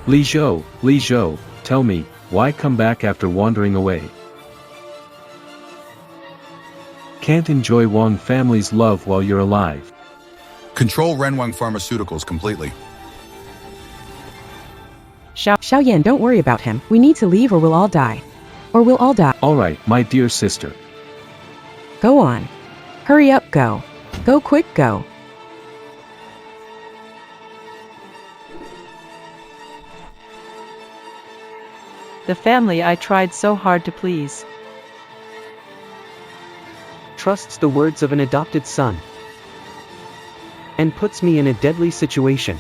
Li Zhou, tell me, why come back after wandering away? Can't enjoy Wang family's love while you're alive. Control Renwang Pharmaceuticals completely. Xiaoyan, don't worry about him. We need to leave or we'll all die. Alright, my dear sister. Go on. Hurry up, go. Go quick, go. The family I tried so hard to please. Trusts the words of an adopted son. And puts me in a deadly situation.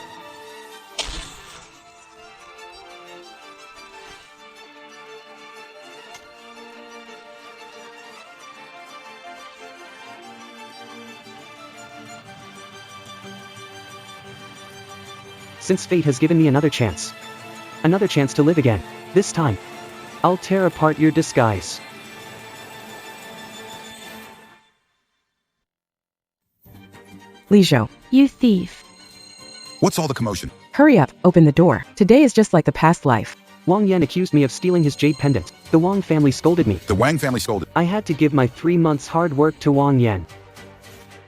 Since fate has given me another chance to live again, this time, I'll tear apart your disguise. Li Zhou, You thief. What's all the commotion? hurry up, open the door. Today is just like the past life. Wang Yan accused me of stealing his jade pendant. The Wang family scolded me. The Wang family scolded. I had to give my 3 months hard work to Wang Yan.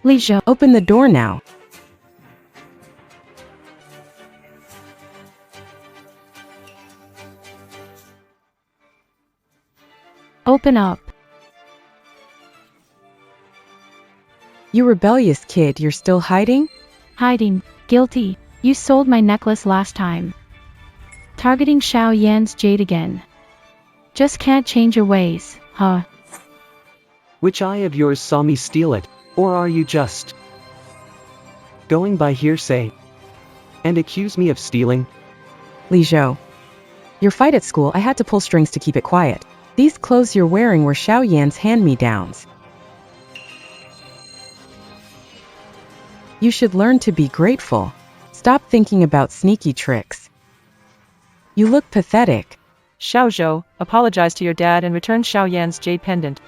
Li Zhou, Open the door now. open up. You rebellious kid, you're still hiding? Hiding. Guilty. You sold my necklace last time. Targeting Xiao Yan's jade again. Just can't change your ways, huh? Which eye of yours saw me steal it? Or are you just going by hearsay and accuse me of stealing? Li Zhou. Your fight at school, I had to pull strings to keep it quiet. These clothes you're wearing were Xiao Yan's hand-me-downs. You should learn to be grateful. Stop thinking about sneaky tricks. You look pathetic. Xiao Zhou, apologize to your dad and return Xiao Yan's jade pendant.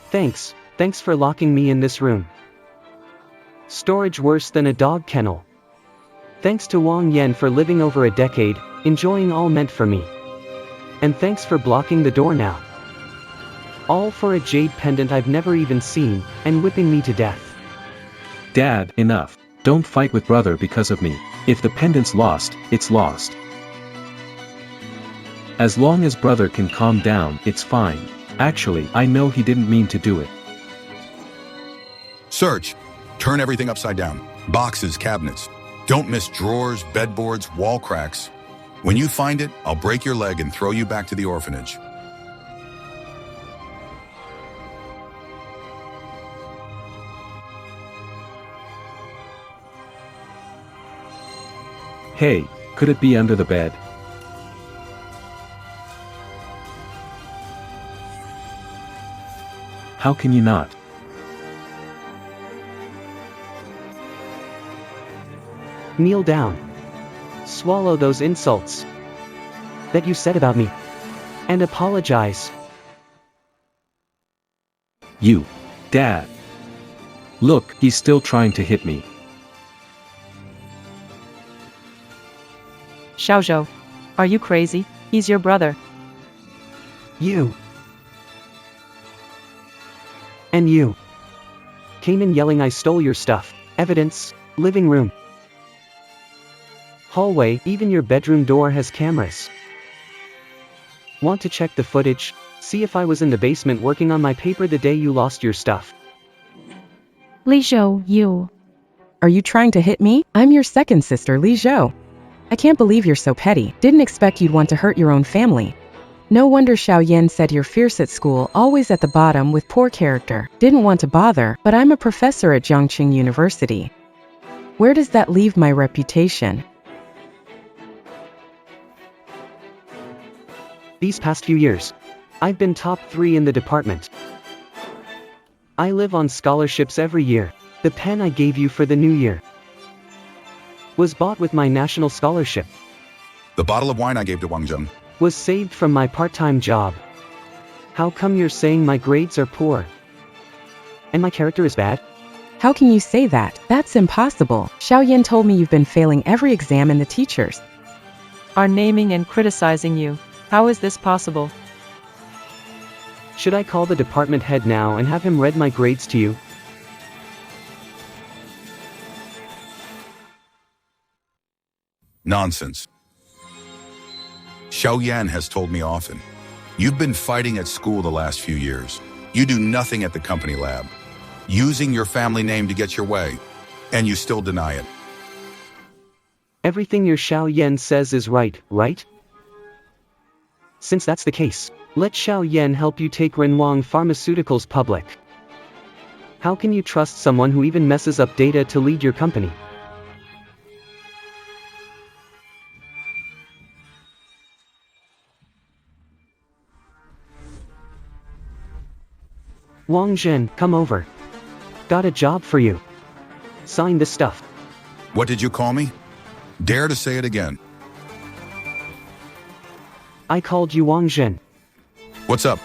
Thanks for locking me in this room. Storage worse than a dog kennel. Thanks to Wang Yan for living over a decade, enjoying all meant for me. And thanks for blocking the door now. All for a jade pendant I've never even seen, and whipping me to death. Dad, enough. Don't fight with brother because of me. If the pendant's lost, it's lost. As long as brother can calm down, it's fine. Actually, I know he didn't mean to do it. Search. Turn everything upside down. Boxes, cabinets. Don't miss drawers, bedboards, wall cracks. When you find it, I'll break your leg and throw you back to the orphanage. Hey, could it be under the bed? How can you not? Kneel down. Swallow those insults that you said about me. And apologize. You. Dad. Look, he's still trying to hit me. Xiao Zhou, are you crazy? He's your brother. You. And you. Came in yelling I stole your stuff. Evidence, living room. Hallway, even your bedroom door has cameras. Want to check the footage? See if I was in the basement working on my paper the day you lost your stuff. Li Zhou, you. Are you trying to hit me? I'm your second sister, Li Zhou. I can't believe you're so petty. Didn't expect you'd want to hurt your own family. No wonder Xiao Yan said you're fierce at school, always at the bottom with poor character. Didn't want to bother, but I'm a professor at Jiangqing University. Where does that leave my reputation? These past few years, I've been top 3 in the department. I live on scholarships every year. The pen I gave you for the new year was bought with my national scholarship. The bottle of wine I gave to Wang Zheng Was saved from my part-time job. How come you're saying my grades are poor? And my character is bad? How can you say that? That's impossible. Xiao Yan told me you've been failing every exam in the teachers. are naming and criticizing you. How is this possible? Should I call the department head now and have him read my grades to you? Nonsense. Xiao Yan has told me often. You've been fighting at school the last few years. You do nothing at the company lab, using your family name to get your way, and you still deny it. Everything your Xiao Yan says is right, right? Since that's the case, let Xiao Yan help you take Renwang Pharmaceuticals public. How can you trust someone who even messes up data to lead your company? Wang Zhen, come over. Got a job for you. Sign this stuff. What did you call me? Dare to say it again. I called you Wang Zhen. What's up?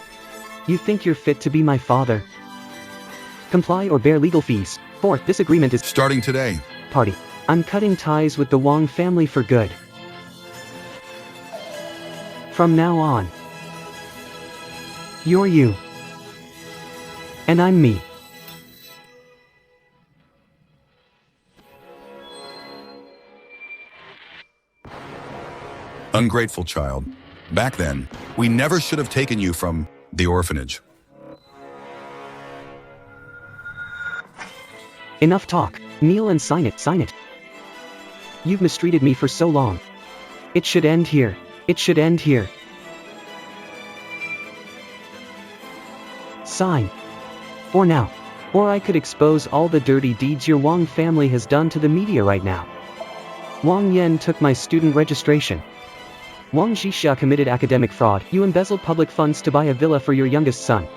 You think you're fit to be my father? Comply or bear legal fees. Fourth, this agreement is Starting today. party. I'm cutting ties with the Wang family for good. From now on, you're you. And I'm me. Ungrateful child. Back then, we never should have taken you from the orphanage. Enough talk. Kneel and sign it, sign it. You've mistreated me for so long. It should end here. It should end here. Sign. For now. Or I could expose all the dirty deeds your Wang family has done to the media right now. Wang Yan took my student registration. Wang Zhixia committed academic fraud. You embezzled public funds to buy a villa for your youngest son.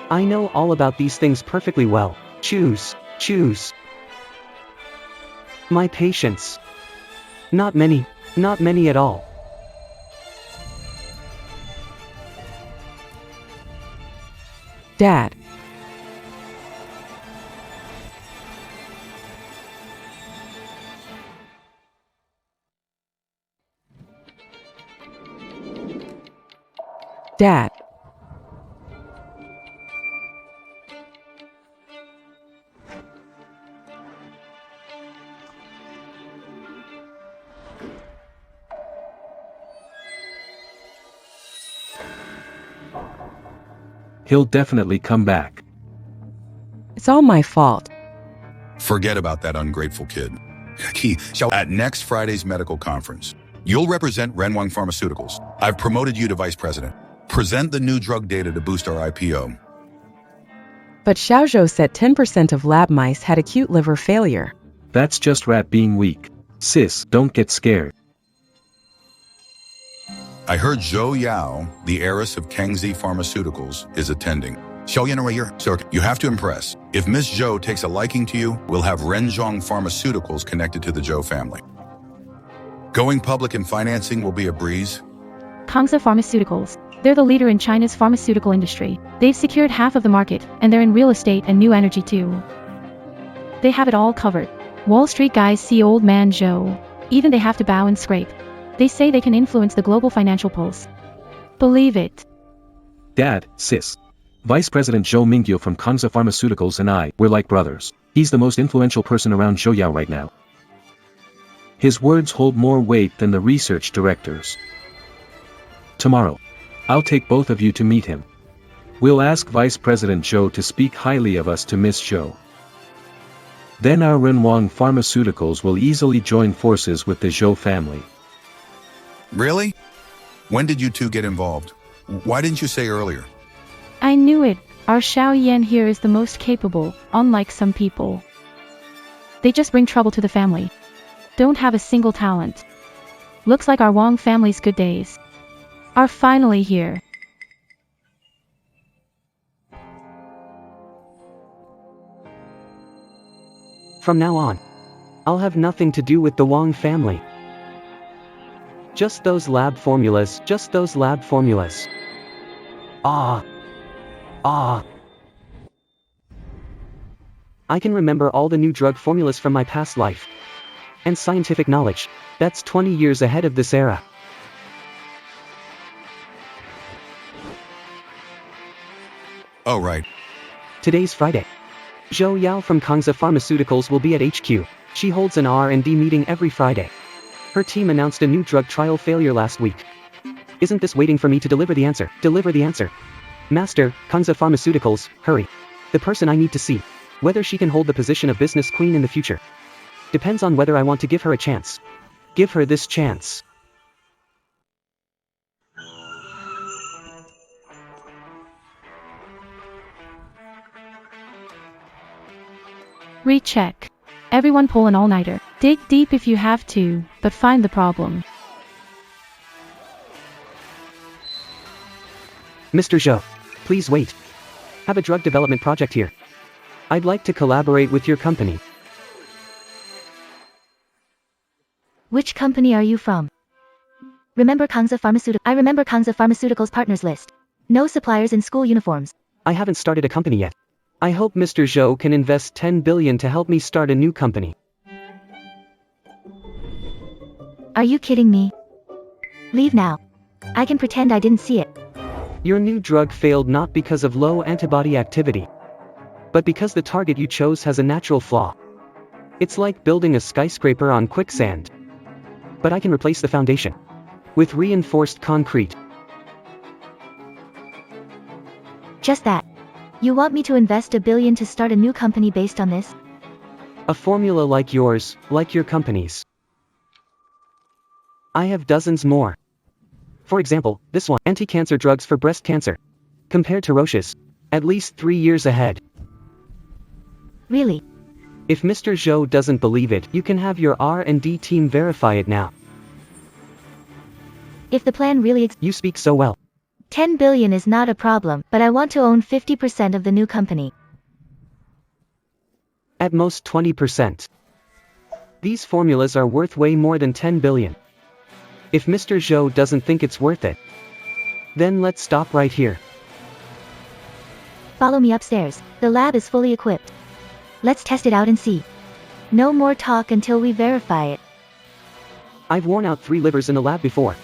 I know all about these things perfectly well. Choose. Choose. My patience. Not many. Not many at all. Dad. Dad. He'll definitely come back. It's all my fault. Forget about that ungrateful kid. At next Friday's medical conference, you'll represent Renwang Pharmaceuticals. I've promoted you to vice president. Present the new drug data to boost our IPO. But Xiaozhou said 10% of lab mice had acute liver failure. That's just rat being weak. Sis, don't get scared. I heard Zhou Yao, the heiress of Kangze Pharmaceuticals, is attending. Sir, you have to impress. If Miss Zhou takes a liking to you, we'll have Renwang Pharmaceuticals connected to the Zhou family. Going public in financing will be a breeze. Kangze Pharmaceuticals. They're the leader in China's pharmaceutical industry. They've secured half of the market, and they're in real estate and new energy too. They have it all covered. Wall Street guys see old man Zhou. Even they have to bow and scrape. They say they can influence the global financial pulse. Believe it. Dad, sis. Vice President Zhou Mingyu from Kangze Pharmaceuticals and I, we're like brothers. He's the most influential person around Zhouyao right now. His words hold more weight than the research directors. Tomorrow, I'll take both of you to meet him. We'll ask Vice President Zhou to speak highly of us to Miss Zhou. Then our Renwang Pharmaceuticals will easily join forces with the Zhou family. Really? When did you two get involved? Why didn't you say earlier? I knew it. Our Xiao Yan here is the most capable, unlike some people. They just bring trouble to the family. Don't have a single talent. Looks like our Wang family's good days are finally here. From now on, I'll have nothing to do with the Wang family. Just those lab formulas, just those lab formulas. Ah. I can remember all the new drug formulas from my past life. And scientific knowledge. That's 20 years ahead of this era. Oh, right. Today's Friday. Zhou Yao from Kangze Pharmaceuticals will be at HQ. She holds an R&D meeting every Friday. Her team announced a new drug trial failure last week. Isn't this waiting for me to deliver the answer? Deliver the answer. Master, Kangze Pharmaceuticals, hurry. The person I need to see. Whether she can hold the position of business queen in the future. Depends on whether I want to give her a chance. Give her this chance. Recheck. Everyone pull an all-nighter. Dig deep if you have to, but find the problem. Mr. Zhou, please wait. Have a drug development project here. I'd like to collaborate with your company. Which company are you from? I remember Kangze Pharmaceuticals partners list. No suppliers in school uniforms. I haven't started a company yet. I hope Mr. Zhou can invest 10 billion to help me start a new company. Are you kidding me? Leave now. I can pretend I didn't see it. Your new drug failed not because of low antibody activity, but because the target you chose has a natural flaw. It's like building a skyscraper on quicksand. But I can replace the foundation with reinforced concrete. Just that. You want me to invest $1 billion to start a new company based on this? A formula like yours, like your company's. I have dozens more. For example, this one, anti-cancer drugs for breast cancer. Compared to Roche's, at least 3 years ahead. Really? If Mr. Zhou doesn't believe it, you can have your R&D team verify it now. If the plan really You speak so well. 10 billion is not a problem, but I want to own 50% of the new company. At most 20%. These formulas are worth way more than 10 billion. If Mr. Zhou doesn't think it's worth it, then let's stop right here. Follow me upstairs. The lab is fully equipped. Let's test it out and see. No more talk until we verify it. I've worn out 3 livers in the lab before.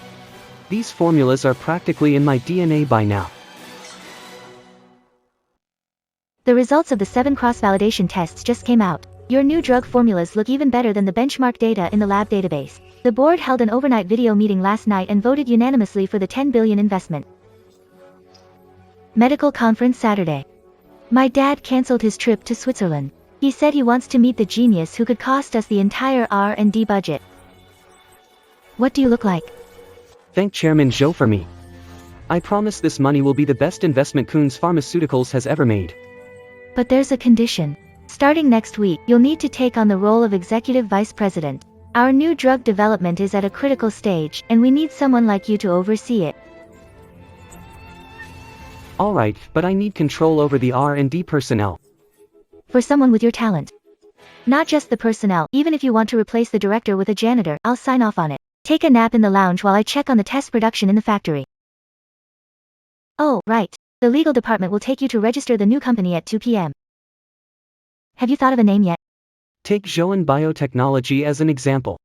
These formulas are practically in my DNA by now. The results of the 7 cross-validation tests just came out. Your new drug formulas look even better than the benchmark data in the lab database. The board held an overnight video meeting last night and voted unanimously for the 10 billion investment. Medical conference Saturday. My dad cancelled his trip to Switzerland. He said he wants to meet the genius who could cost us the entire R&D budget. What do you look like? Thank Chairman Zhou for me. I promise this money will be the best investment Kangze Pharmaceuticals has ever made. But there's a condition. Starting next week, you'll need to take on the role of executive vice president. Our new drug development is at a critical stage, and we need someone like you to oversee it. Alright, but I need control over the R&D personnel. For someone with your talent. Not just the personnel, even if you want to replace the director with a janitor, I'll sign off on it. Take a nap in the lounge while I check on the test production in the factory. Oh, right. The legal department will take you to register the new company at 2 p.m. Have you thought of a name yet? Take Zhouen Biotechnology as an example.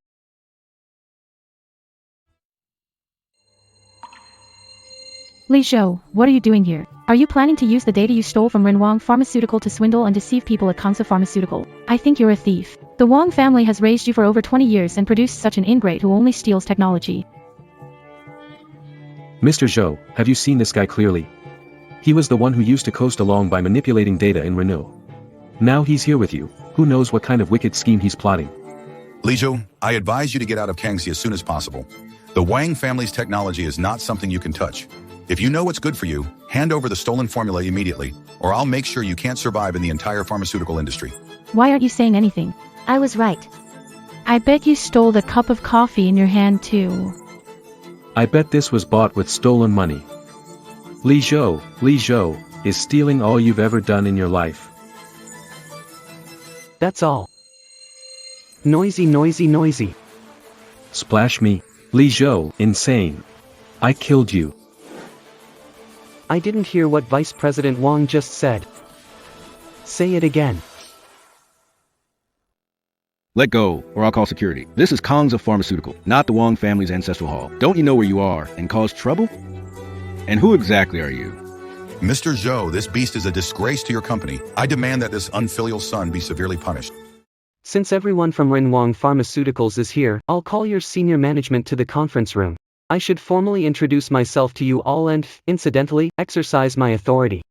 Li Zhou, what are you doing here? Are you planning to use the data you stole from Renwang Pharmaceutical to swindle and deceive people at Kangze Pharmaceutical? I think you're a thief. The Wang family has raised you for over 20 years and produced such an ingrate who only steals technology. Mr. Zhou, have you seen this guy clearly? He was the one who used to coast along by manipulating data in Renault. Now he's here with you. Who knows what kind of wicked scheme he's plotting? Li Zhou, I advise you to get out of Kangze as soon as possible. The Wang family's technology is not something you can touch. If you know what's good for you, hand over the stolen formula immediately, or I'll make sure you can't survive in the entire pharmaceutical industry. Why aren't you saying anything? I was right. I bet you stole the cup of coffee in your hand too. I bet this was bought with stolen money. Li Zhou is stealing all you've ever done in your life. That's all. Noisy, noisy, noisy. Splash me. Li Zhou, insane. I killed you. I didn't hear what Vice President Wang just said. Say it again. Let go, or I'll call security. This is Kangze Pharmaceutical, not the Wang family's ancestral hall. Don't you know where you are and cause trouble? And who exactly are you? Mr. Zhou, this beast is a disgrace to your company. I demand that this unfilial son be severely punished. Since everyone from Renwang Pharmaceuticals is here, I'll call your senior management to the conference room. I should formally introduce myself to you all and, incidentally, exercise my authority.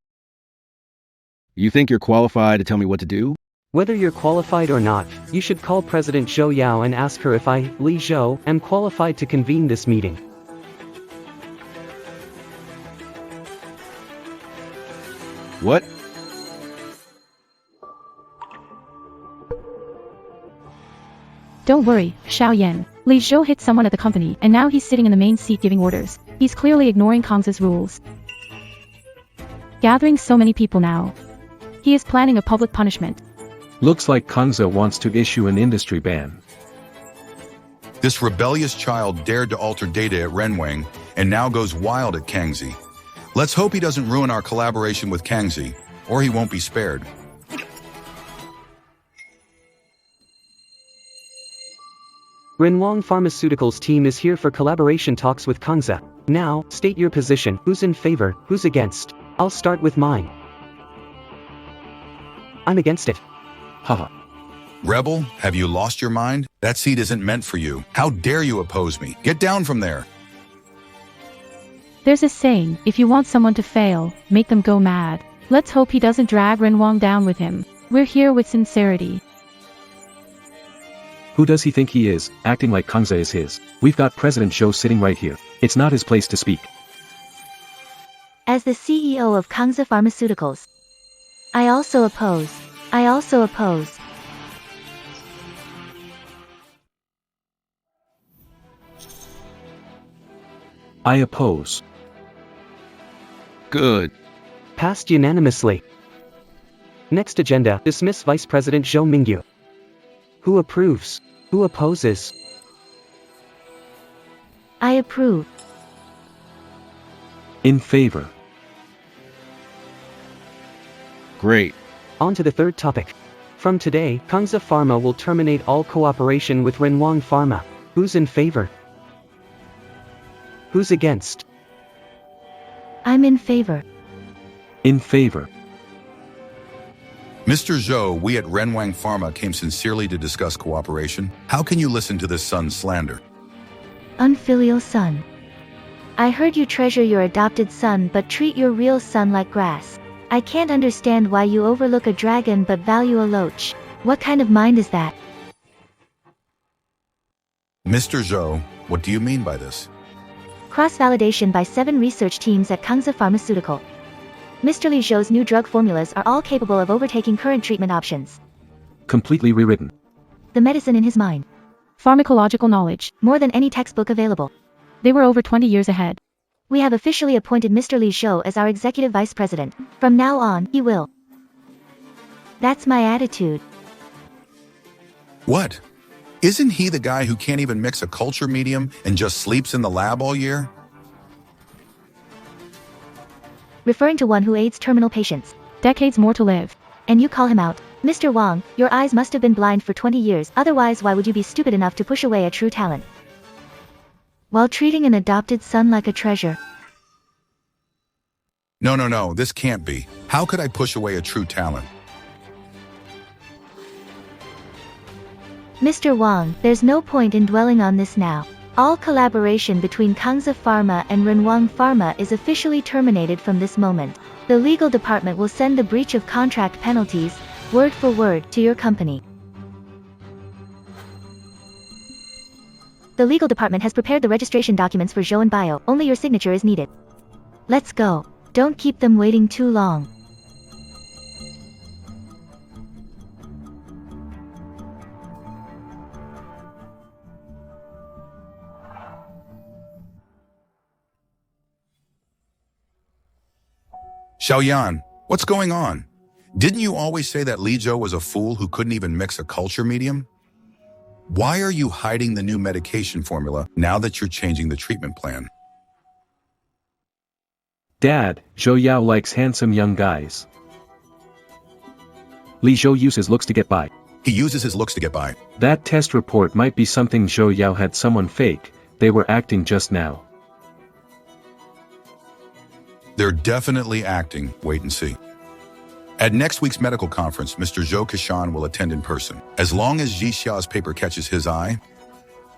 You think you're qualified to tell me what to do? Whether you're qualified or not, you should call President Zhou Yao and ask her if I, Li Zhou, am qualified to convene this meeting. What? Don't worry, Xiao Yan. Li Zhou hit someone at the company, and now he's sitting in the main seat giving orders. He's clearly ignoring Kangze's rules. Gathering so many people now. He is planning a public punishment. Looks like Kangze wants to issue an industry ban. This rebellious child dared to alter data at Renwang, and now goes wild at Kangze. Let's hope he doesn't ruin our collaboration with Kangze, or he won't be spared. Renwang Pharmaceuticals team is here for collaboration talks with Kangze. Now, state your position, who's in favor, who's against. I'll start with mine. I'm against it. Haha. Rebel, have you lost your mind? That seat isn't meant for you. How dare you oppose me? Get down from there. There's a saying, if you want someone to fail, make them go mad. Let's hope he doesn't drag Renwang down with him. We're here with sincerity. Who does he think he is, acting like Kangze is his? We've got President Zhou sitting right here. It's not his place to speak. As the CEO of Kangze Pharmaceuticals, I also oppose. I also oppose. I oppose. Good. Passed unanimously. Next agenda, dismiss Vice President Zhou Mingyu. Who approves? Who opposes? I approve. In favor. Great. On to the third topic. From today, Kangze Pharma will terminate all cooperation with Renwang Pharma. Who's in favor? Who's against? I'm in favor. In favor. Mr. Zhou, we at Renwang Pharma came sincerely to discuss cooperation. How can you listen to this son's slander? Unfilial son. I heard you treasure your adopted son but treat your real son like grass. I can't understand why you overlook a dragon but value a loach. What kind of mind is that? Mr. Zhou, what do you mean by this? Cross-validation by 7 research teams at Kangze Pharmaceutical. Mr. Li Zhou's new drug formulas are all capable of overtaking current treatment options. Completely rewritten. The medicine in his mind. Pharmacological knowledge. More than any textbook available. They were over 20 years ahead. We have officially appointed Mr. Li Zhou as our executive vice president. From now on, he will. That's my attitude. What? Isn't he the guy who can't even mix a culture medium and just sleeps in the lab all year? Referring to one who aids terminal patients. Decades more to live. And you call him out. Mr. Wang, your eyes must have been blind for 20 years, otherwise why would you be stupid enough to push away a true talent? While treating an adopted son like a treasure. No, this can't be. How could I push away a true talent? Mr. Wang, there's no point in dwelling on this now. All collaboration between Kangze Pharma and Renwang Pharma is officially terminated from this moment. The legal department will send the breach of contract penalties, word for word, to your company. The legal department has prepared the registration documents for Zhou and Bio, only your signature is needed. Let's go. Don't keep them waiting too long. Xiaoyan, what's going on? Didn't you always say that Li Zhou was a fool who couldn't even mix a culture medium? Why are you hiding the new medication formula now that you're changing the treatment plan? Dad, Zhou Yao likes handsome young guys. Li Zhou uses looks to get by. He uses his looks to get by. That test report might be something Zhou Yao had someone fake, they were acting just now. They're definitely acting. Wait and see. At next week's medical conference, Mr. Zhou Kashan will attend in person. As long as Jixia's paper catches his eye,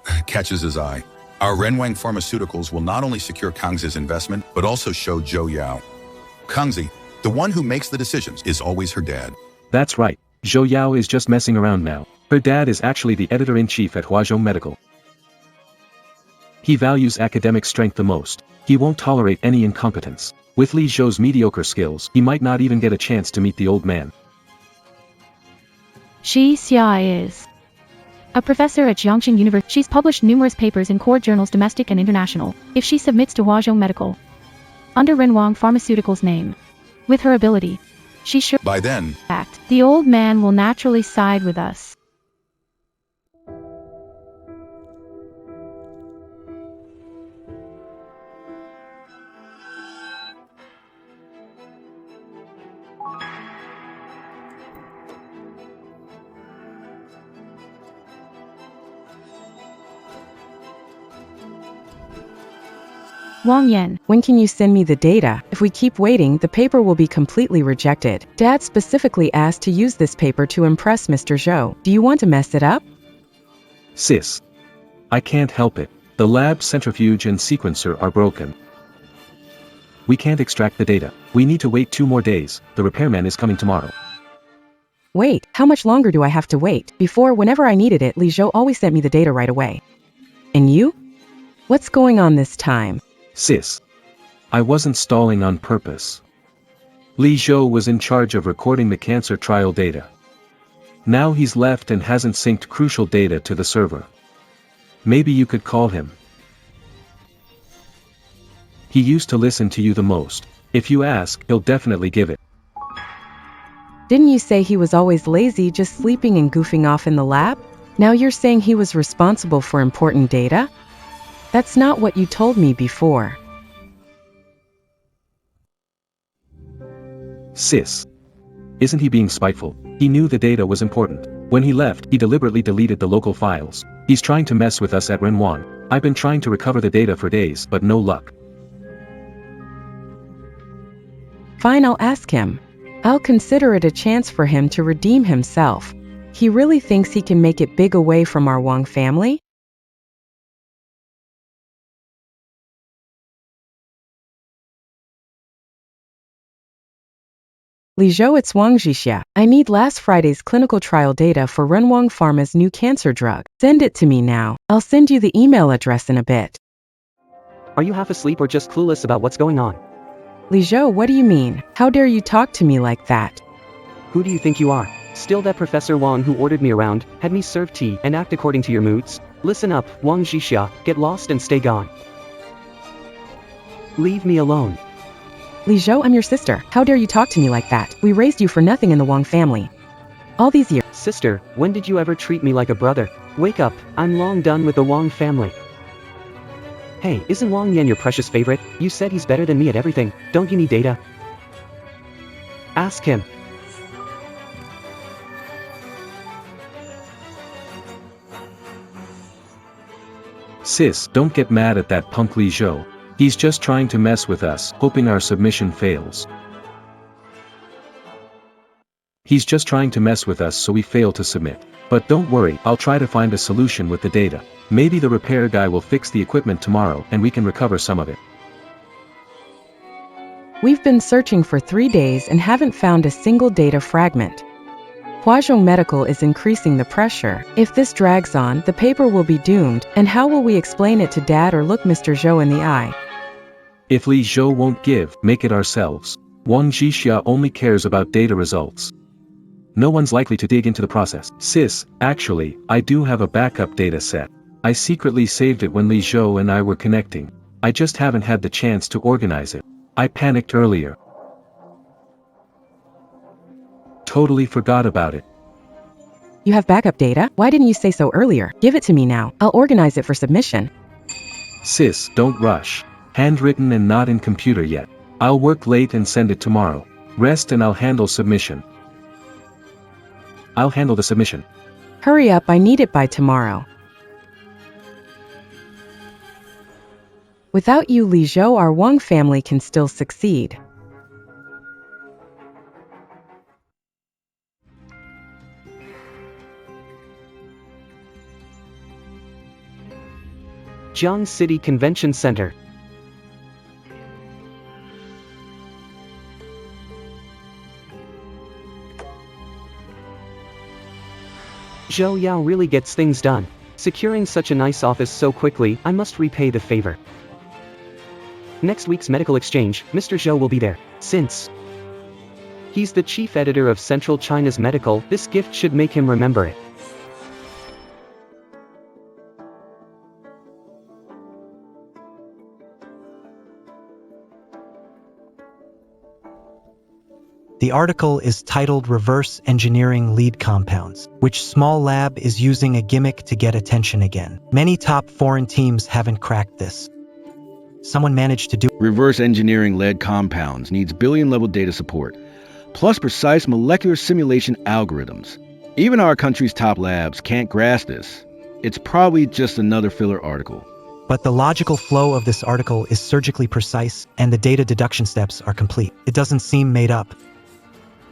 our Renwang Pharmaceuticals will not only secure Kangze's investment, but also show Zhou Yao. Kangze, the one who makes the decisions, is always her dad. That's right. Zhou Yao is just messing around now. Her dad is actually the editor-in-chief at Huazhou Medical. He values academic strength the most. He won't tolerate any incompetence. With Li Zhou's mediocre skills, he might not even get a chance to meet the old man. Shi Xia is a professor at Jiangxing University. She's published numerous papers in core journals domestic and international. If she submits to Huazhou Medical under Renwang Pharmaceuticals' name, with her ability, she should By then, act. The old man will naturally side with us. Wang Yan, When can you send me the data? If we keep waiting, the paper will be completely rejected. Dad specifically asked to use this paper to impress Mr. Zhou. Do you want to mess it up? Sis. I can't help it. The lab centrifuge and sequencer are broken. We can't extract the data. We need to wait 2 more days. The repairman is coming tomorrow. Wait, how much longer do I have to wait? Before, whenever I needed it, Li Zhou always sent me the data right away. And you? What's going on this time? Sis. I wasn't stalling on purpose. Li Zhou was in charge of recording the cancer trial data. Now he's left and hasn't synced crucial data to the server. Maybe you could call him. He used to listen to you the most. If you ask, he'll definitely give it. Didn't you say he was always lazy, just sleeping and goofing off in the lab? Now you're saying he was responsible for important data? That's not what you told me before. Sis. Isn't he being spiteful? He knew the data was important. When he left, he deliberately deleted the local files. He's trying to mess with us at Renwang. I've been trying to recover the data for days, but no luck. Fine, I'll ask him. I'll consider it a chance for him to redeem himself. He really thinks he can make it big away from our Wang family? Li Zhou, it's Wang Jixia. I need last Friday's clinical trial data for Renwang Pharma's new cancer drug. Send it to me now. I'll send you the email address in a bit. Are you half asleep or just clueless about what's going on? Li Zhou, what do you mean? How dare you talk to me like that? Who do you think you are? Still that Professor Wang who ordered me around, had me serve tea and act according to your moods? Listen up, Wang Jixia, get lost and stay gone. Leave me alone. Li Zhou, I'm your sister. How dare you talk to me like that? We raised you for nothing in the Wang family. All these years. Sister, when did you ever treat me like a brother? Wake up, I'm long done with the Wang family. Hey, isn't Wang Yan your precious favorite? You said he's better than me at everything. Don't you need data? Ask him. Sis, don't get mad at that punk Li Zhou. He's just trying to mess with us, hoping our submission fails. He's just trying to mess with us so we fail to submit. But don't worry, I'll try to find a solution with the data. Maybe the repair guy will fix the equipment tomorrow and we can recover some of it. We've been searching for 3 days and haven't found a single data fragment. Huazhou Medical is increasing the pressure. If this drags on, the paper will be doomed, and how will we explain it to Dad or look Mr. Zhou in the eye? If Li Zhou won't give, make it ourselves. Wang Jixia only cares about data results. No one's likely to dig into the process. Sis, actually, I do have a backup data set. I secretly saved it when Li Zhou and I were connecting. I just haven't had the chance to organize it. I panicked earlier. Totally forgot about it. You have backup data? Why didn't you say so earlier? Give it to me now. I'll organize it for submission. Sis, don't rush. Handwritten and not in computer yet. I'll work late and send it tomorrow. Rest and I'll handle submission. I'll handle the submission. Hurry up, I need it by tomorrow. Without you, Li Zhou, our Wang family can still succeed. Jiang City Convention Center. Zhou Yao really gets things done. Securing such a nice office so quickly, I must repay the favor. Next week's medical exchange, Mr. Zhou will be there. Since he's the chief editor of Central China's Medical, this gift should make him remember it. The article is titled Reverse Engineering Lead Compounds, which small lab is using a gimmick to get attention again. Many top foreign teams haven't cracked this. Someone managed to do Reverse engineering lead compounds needs billion-level data support, plus precise molecular simulation algorithms. Even our country's top labs can't grasp this. It's probably just another filler article. But the logical flow of this article is surgically precise, and the data deduction steps are complete. It doesn't seem made up.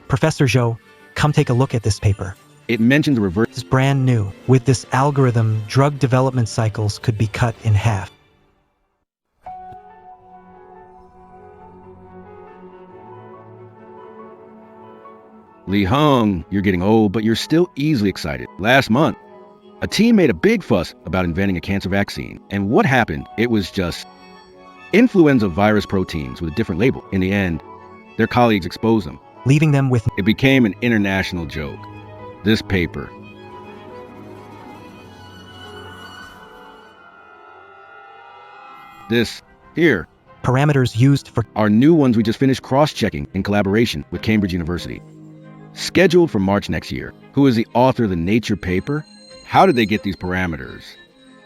Professor Zhou, come take a look at this paper. It mentions reverse. It's brand new. With this algorithm, drug development cycles could be cut in half. Li Heng, you're getting old, but you're still easily excited. Last month, a team made a big fuss about inventing a cancer vaccine. And what happened? It was just influenza virus proteins with a different label. In the end, their colleagues exposed them, Leaving them with it became an international joke. This paper. This, here, parameters used for are new ones we just finished cross-checking in collaboration with Cambridge University. Scheduled for March next year. Who is the author of the Nature paper? How did they get these parameters?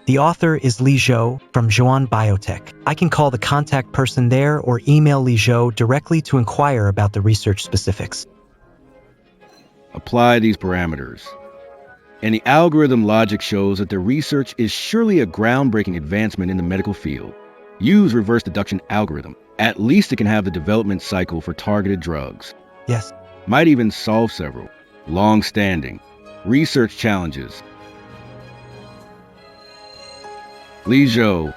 The author is Li Zhou from Zhuan Biotech. I can call the contact person there or email Li Zhou directly to inquire about the research specifics. Apply these parameters. And the algorithm logic shows that the research is surely a groundbreaking advancement in the medical field. Use reverse deduction algorithm. At least it can have the development cycle for targeted drugs. Yes. Might even solve several long-standing research challenges. Li Zhou.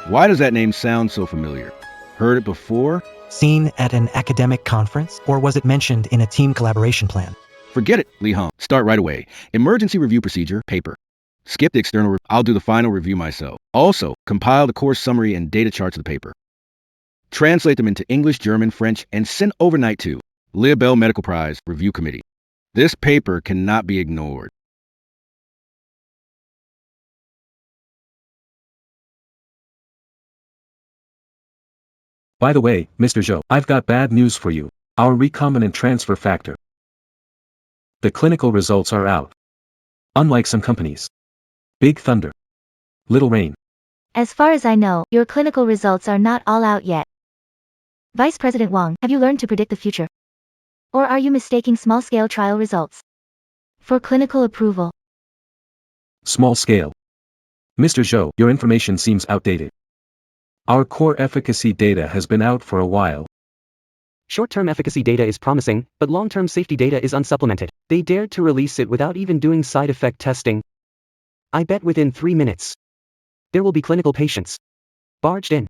Why does that name sound so familiar? Heard it before? Seen at an academic conference? Or was it mentioned in a team collaboration plan? Forget it, Li Heng. Start right away. Emergency review procedure, paper. Skip the external I'll do the final review myself. Also, compile the course summary and data charts of the paper. Translate them into English, German, French, and send overnight to Liebel Medical Prize Review Committee. This paper cannot be ignored. By the way, Mr. Zhou, I've got bad news for you. Our recombinant transfer factor. The clinical results are out. Unlike some companies. Big thunder. Little rain. As far as I know, your clinical results are not all out yet. Vice President Wang, have you learned to predict the future? Or are you mistaking small-scale trial results for clinical approval? Small scale. Mr. Zhou, your information seems outdated. Our core efficacy data has been out for a while. Short-term efficacy data is promising, but long-term safety data is unsupplemented. They dared to release it without even doing side effect testing. I bet within 3 minutes, there will be clinical patients barged in.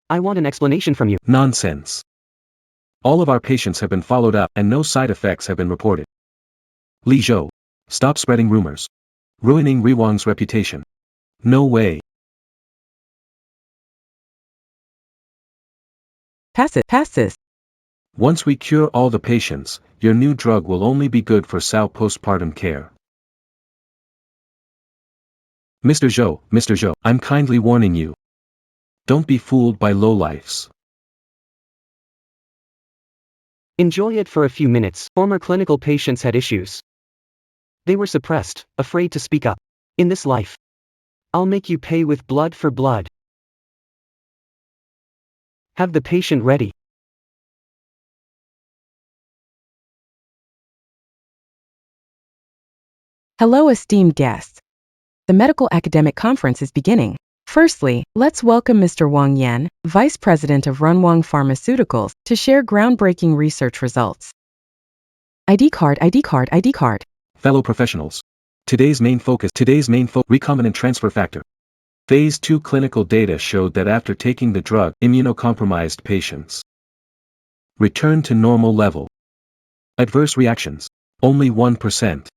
I want an explanation from you. Nonsense. All of our patients have been followed up and no side effects have been reported. Li Zhou, stop spreading rumors. Ruining Wang's reputation. No way. Pass this. Once we cure all the patients, your new drug will only be good for Sao postpartum care. Mr. Zhou, I'm kindly warning you. Don't be fooled by lowlifes. Enjoy it for a few minutes. Former clinical patients had issues. They were suppressed, afraid to speak up. In this life, I'll make you pay with blood for blood. Have the patient ready. Hello, esteemed guests. The medical academic conference is beginning. Firstly, let's welcome Mr. Wang Yan, Vice President of Runwang Pharmaceuticals, to share groundbreaking research results. ID card, ID card, ID card. Fellow professionals. Today's main focus, recombinant transfer factor. Phase 2 clinical data showed that after taking the drug, immunocompromised patients return to normal level. Adverse reactions, only 1%.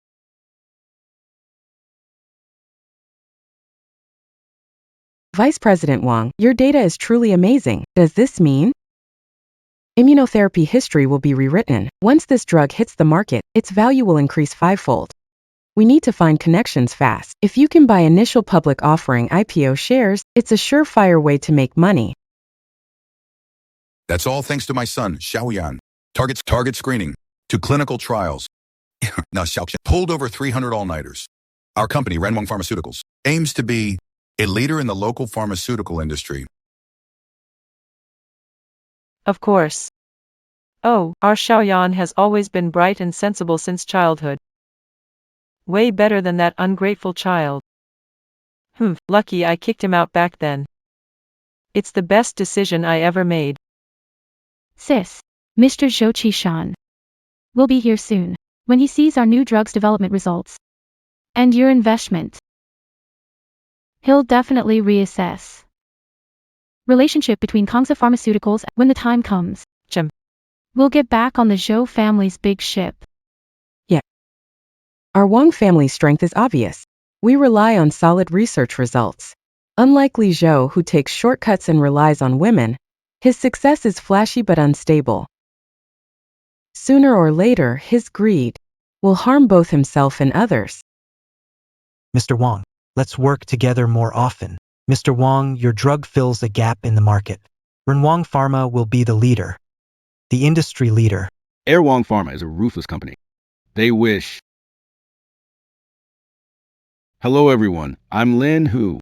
Vice President Wang, your data is truly amazing. Does this mean immunotherapy history will be rewritten? Once this drug hits the market, its value will increase fivefold. We need to find connections fast. If you can buy initial public offering IPO shares, it's a surefire way to make money. That's all thanks to my son, Xiaoyan. Target screening to clinical trials. Now Xiaoyan pulled over 300 all-nighters. Our company, Renwang Pharmaceuticals, aims to be a leader in the local pharmaceutical industry. Of course. Oh, our Xiaoyan has always been bright and sensible since childhood. Way better than that ungrateful child. Lucky I kicked him out back then. It's the best decision I ever made. Sis, Mr. Zhou Qishan will be here soon. When he sees our new drug's development results and your investment, he'll definitely reassess relationship between Kangze Pharmaceuticals when the time comes. We'll get back on the Zhou family's big ship. Yeah. Our Wang family's strength is obvious. We rely on solid research results. Unlike Li Zhou, who takes shortcuts and relies on women, his success is flashy but unstable. Sooner or later, his greed will harm both himself and others. Mr. Wang, let's work together more often. Mr. Wang, your drug fills a gap in the market. Renwang Pharma will be the leader, the industry leader. Erwang Pharma is a ruthless company. They wish. Hello everyone, I'm Lin Hu.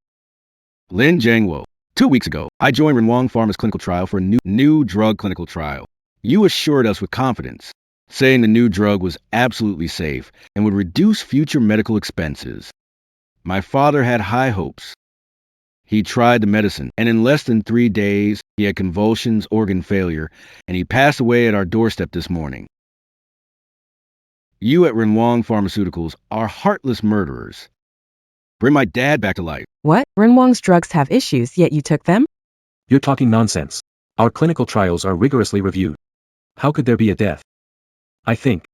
Lin Jiangwo. 2 weeks ago, I joined Renwang Pharma's clinical trial for a new drug clinical trial. You assured us with confidence, saying the new drug was absolutely safe and would reduce future medical expenses. My father had high hopes. He tried the medicine, and in less than 3 days, he had convulsions, organ failure, and he passed away at our doorstep this morning. You at Renwang Pharmaceuticals are heartless murderers. Bring my dad back to life. What? Renwang's drugs have issues, yet you took them? You're talking nonsense. Our clinical trials are rigorously reviewed. How could there be a death? I think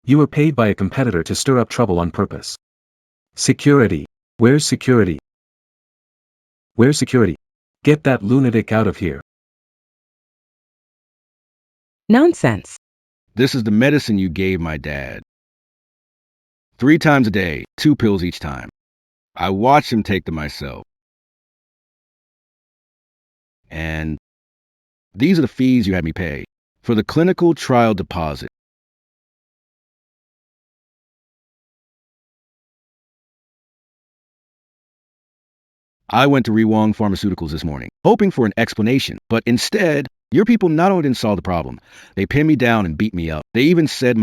you were paid by a competitor to stir up trouble on purpose. Security. Where's security? Where's security? Get that lunatic out of here. Nonsense. This is the medicine you gave my dad. 3 times a day, 2 pills each time. I watched him take them myself. And these are the fees you had me pay for the clinical trial deposit. I went to Renwang Pharmaceuticals this morning, hoping for an explanation, but instead, your people not only didn't solve the problem, they pinned me down and beat me up. They even said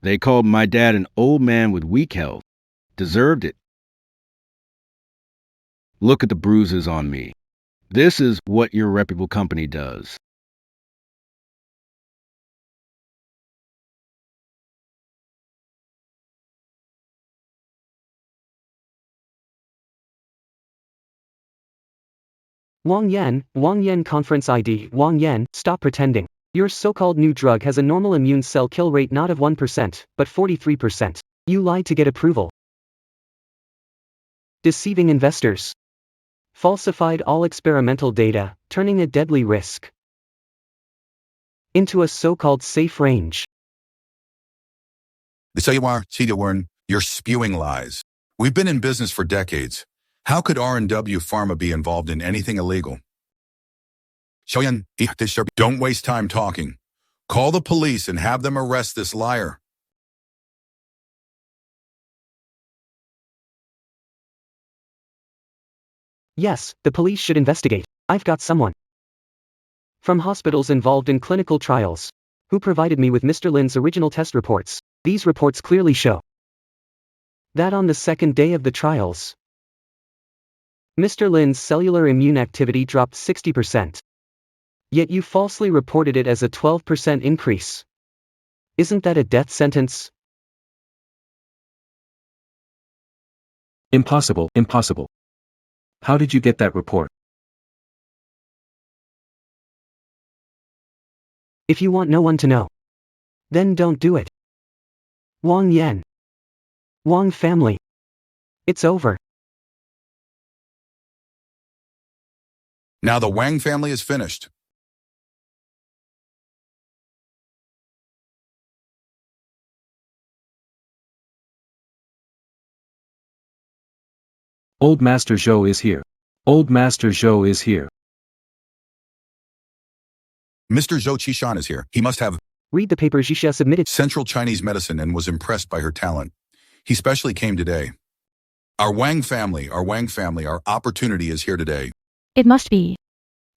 they called my dad an old man with weak health. Deserved it. Look at the bruises on me. This is what your reputable company does. Wang Yan conference ID. Wang Yan, stop pretending. Your so-called new drug has a normal immune cell kill rate not of 1%, but 43%. You lied to get approval. Deceiving investors. Falsified all experimental data, turning a deadly risk into a so-called safe range. You're spewing lies. We've been in business for decades. How could R&W Pharma be involved in anything illegal? Don't waste time talking. Call the police and have them arrest this liar. Yes, the police should investigate. I've got someone from hospitals involved in clinical trials who provided me with Mr. Lin's original test reports. These reports clearly show that on the second day of the trials, Mr. Lin's cellular immune activity dropped 60%. Yet you falsely reported it as a 12% increase. Isn't that a death sentence? Impossible, impossible. How did you get that report? If you want no one to know, then don't do it. Wang Yan. Wang family. It's over. Now the Wang family is finished. Old Master Zhou is here. Old Master Zhou is here. Mr. Zhou Qishan is here. He must have Read the paper Xixia submitted. Central Chinese medicine and was impressed by her talent. He specially came today. Our Wang family, our opportunity is here today. It must be.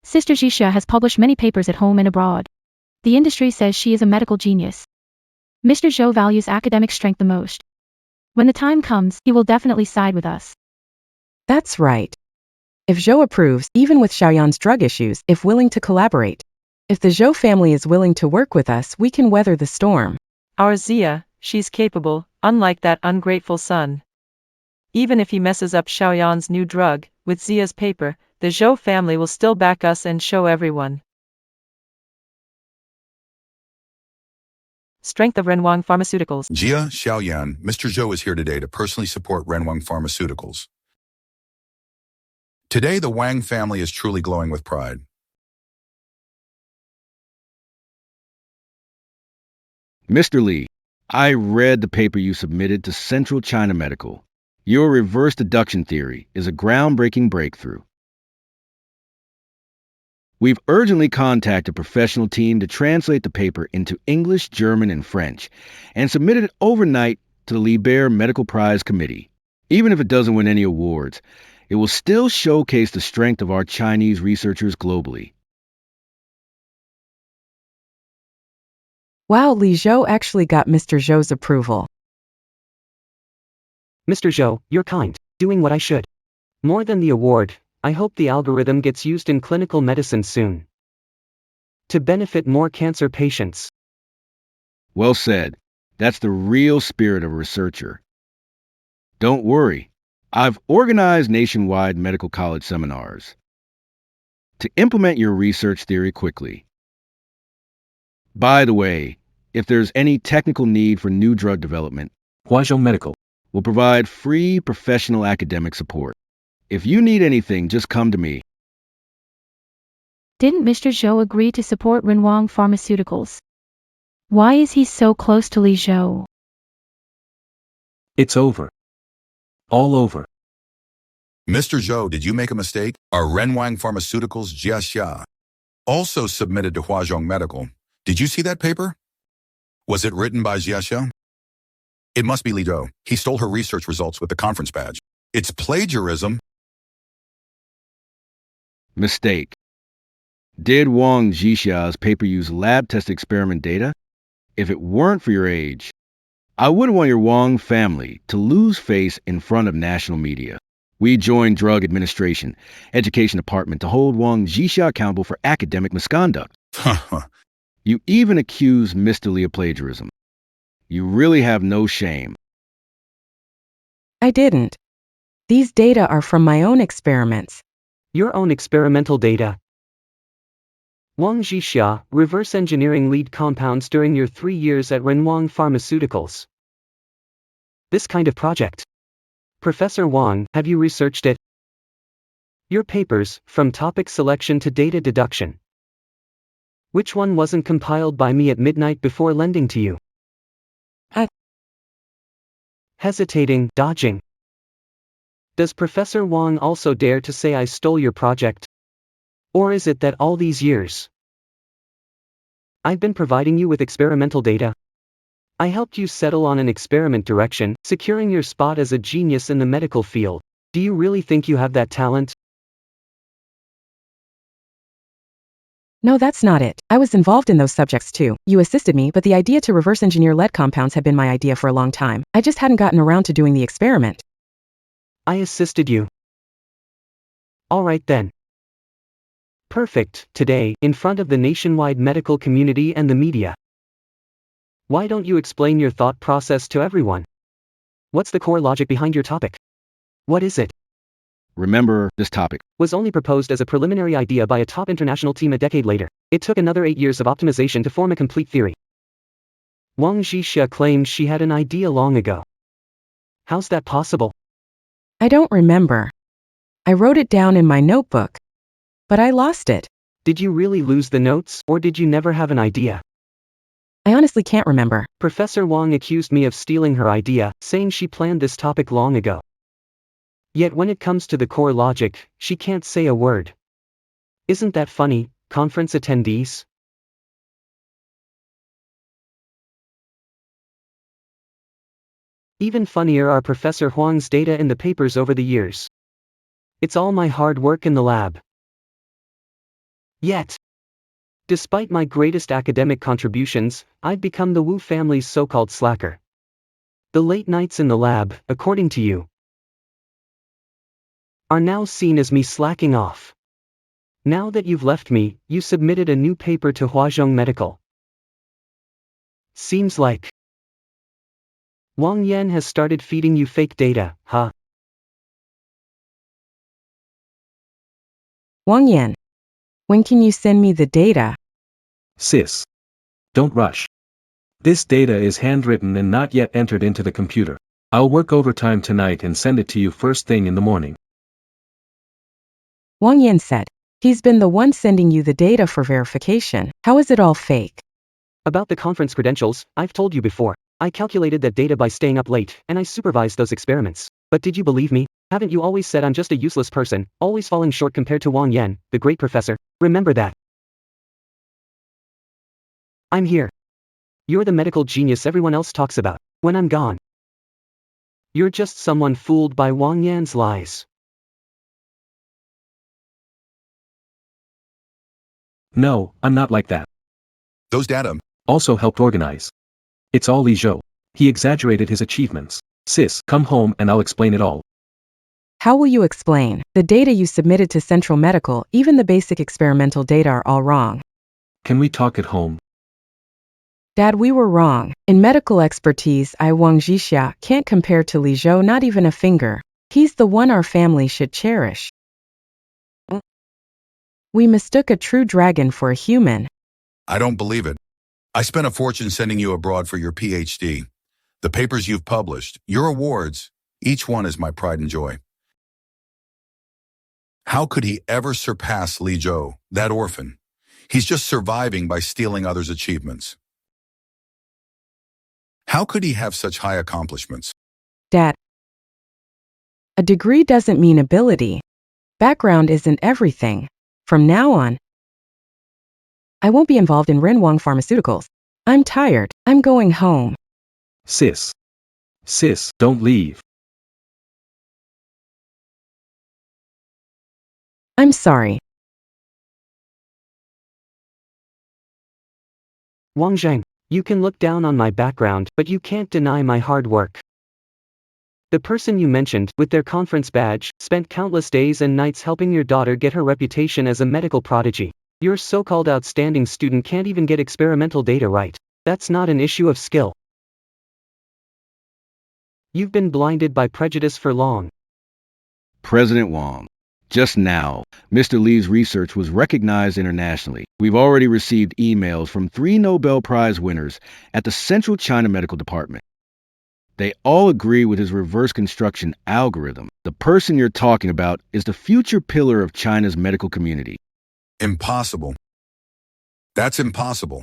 Sister Xixia has published many papers at home and abroad. The industry says she is a medical genius. Mr. Zhou values academic strength the most. When the time comes, he will definitely side with us. That's right. If Zhou approves, even with Xiaoyan's drug issues, if willing to collaborate. If the Zhou family is willing to work with us, we can weather the storm. Our Zia, she's capable, unlike that ungrateful son. Even if he messes up Xiaoyan's new drug, with Zia's paper, the Zhou family will still back us and show everyone. Strength of Renwang Pharmaceuticals. Jia Xiaoyan, Mr. Zhou is here today to personally support Renwang Pharmaceuticals. Today the Wang family is truly glowing with pride. Mr. Li, I read the paper you submitted to Central China Medical. Your reverse deduction theory is a groundbreaking breakthrough. We've urgently contacted a professional team to translate the paper into English, German, and French, and submitted it overnight to the Liber Medical Prize Committee. Even if it doesn't win any awards, it will still showcase the strength of our Chinese researchers globally. Wow, Li Zhou actually got Mr. Zhou's approval. Mr. Zhou, you're kind, doing what I should. More than the award, I hope the algorithm gets used in clinical medicine soon. To benefit more cancer patients. Well said. That's the real spirit of a researcher. Don't worry. I've organized nationwide medical college seminars to implement your research theory quickly. By the way, if there's any technical need for new drug development, Huazhou Medical. we'll provide free professional academic support. If you need anything, just come to me. Didn't Mr. Zhou agree to support Renwang Pharmaceuticals? Why is he so close to Li Zhou? It's over. All over. Mr. Zhou, did you make a mistake? Our Renwang Pharmaceuticals Jia Xia also submitted to Huazhou Medical. Did you see that paper? Was it written by Jia Xia? It must be Li Zhou. He stole her research results with the conference badge. It's plagiarism. Mistake. Did Wang Jixia's paper use lab-tested experiment data? If it weren't for your age, I wouldn't want your Wang family to lose face in front of national media. We joined Drug Administration, Education Department to hold Wang Jixia accountable for academic misconduct. You even accuse Mr. Li of plagiarism. You really have no shame. I didn't. These data are from my own experiments. Your own experimental data. Wang Jixia, reverse engineering lead compounds during your 3 years at Renwang Pharmaceuticals. This kind of project. Professor Wang, have you researched it? Your papers, from topic selection to data deduction. Which one wasn't compiled by me at midnight before lending to you? Hesitating, dodging. Does Professor Wang also dare to say I stole your project? Or is it that all these years, I've been providing you with experimental data? I helped you settle on an experiment direction, securing your spot as a genius in the medical field. Do you really think you have that talent? No, that's not it. I was involved in those subjects too. You assisted me, but the idea to reverse engineer lead compounds had been my idea for a long time. I just hadn't gotten around to doing the experiment. I assisted you. Alright then. Perfect, today, in front of the nationwide medical community and the media. Why don't you explain your thought process to everyone? What's the core logic behind your topic? What is it? Remember, this topic Was only proposed as a preliminary idea by a top international team a decade later. It took another 8 years of optimization to form a complete theory. Wang Zhixia claimed she had an idea long ago. How's that possible? I don't remember. I wrote it down in my notebook. But I lost it. Did you really lose the notes, or did you never have an idea? I honestly can't remember. Professor Wang accused me of stealing her idea, saying she planned this topic long ago. Yet when it comes to the core logic, she can't say a word. Isn't that funny, conference attendees? Even funnier are Professor Huang's data in the papers over the years. It's all my hard work in the lab. Yet, despite my greatest academic contributions, I've become the Wu family's so-called slacker. The late nights in the lab, according to you, are now seen as me slacking off. Now that you've left me, you submitted a new paper to Huazhong Medical. Seems like Wang Yan has started feeding you fake data, huh? Wang Yan, when can you send me the data? Sis. Don't rush. This data is handwritten and not yet entered into the computer. I'll work overtime tonight and send it to you first thing in the morning. Wang Yan said. He's been the one sending you the data for verification. How is it all fake? About the conference credentials, I've told you before. I calculated that data by staying up late, and I supervised those experiments. But did you believe me? Haven't you always said I'm just a useless person, always falling short compared to Wang Yan, the great professor? Remember that. I'm here. You're the medical genius everyone else talks about. When I'm gone, you're just someone fooled by Wang Yan's lies. No, I'm not like that. Those data Also helped organize. It's all Li Zhou. He exaggerated his achievements. Sis, come home and I'll explain it all. How will you explain? The data you submitted to Central Medical, even the basic experimental data are all wrong. Can we talk at home? Dad, we were wrong. In medical expertise, Wang Zhixia can't compare to Li Zhou, not even a finger. He's the one our family should cherish. We mistook a true dragon for a human. I don't believe it. I spent a fortune sending you abroad for your PhD. The papers you've published, your awards, each one is my pride and joy. How could he ever surpass Li Zhou, that orphan? He's just surviving by stealing others' achievements. How could he have such high accomplishments? Dad, a degree doesn't mean ability. Background isn't everything. From now on, I won't be involved in Renwang Pharmaceuticals. I'm tired. I'm going home. Sis. Sis, don't leave. I'm sorry. Wang Zhang, you can look down on my background, but you can't deny my hard work. The person you mentioned, with their conference badge, spent countless days and nights helping your daughter get her reputation as a medical prodigy. Your so-called outstanding student can't even get experimental data right. That's not an issue of skill. You've been blinded by prejudice for long. President Wang. Just now, Mr. Li's research was recognized internationally. We've already received emails from 3 Nobel Prize winners at the Central China Medical Department. They all agree with his reverse construction algorithm. The person you're talking about is the future pillar of China's medical community. Impossible. That's impossible.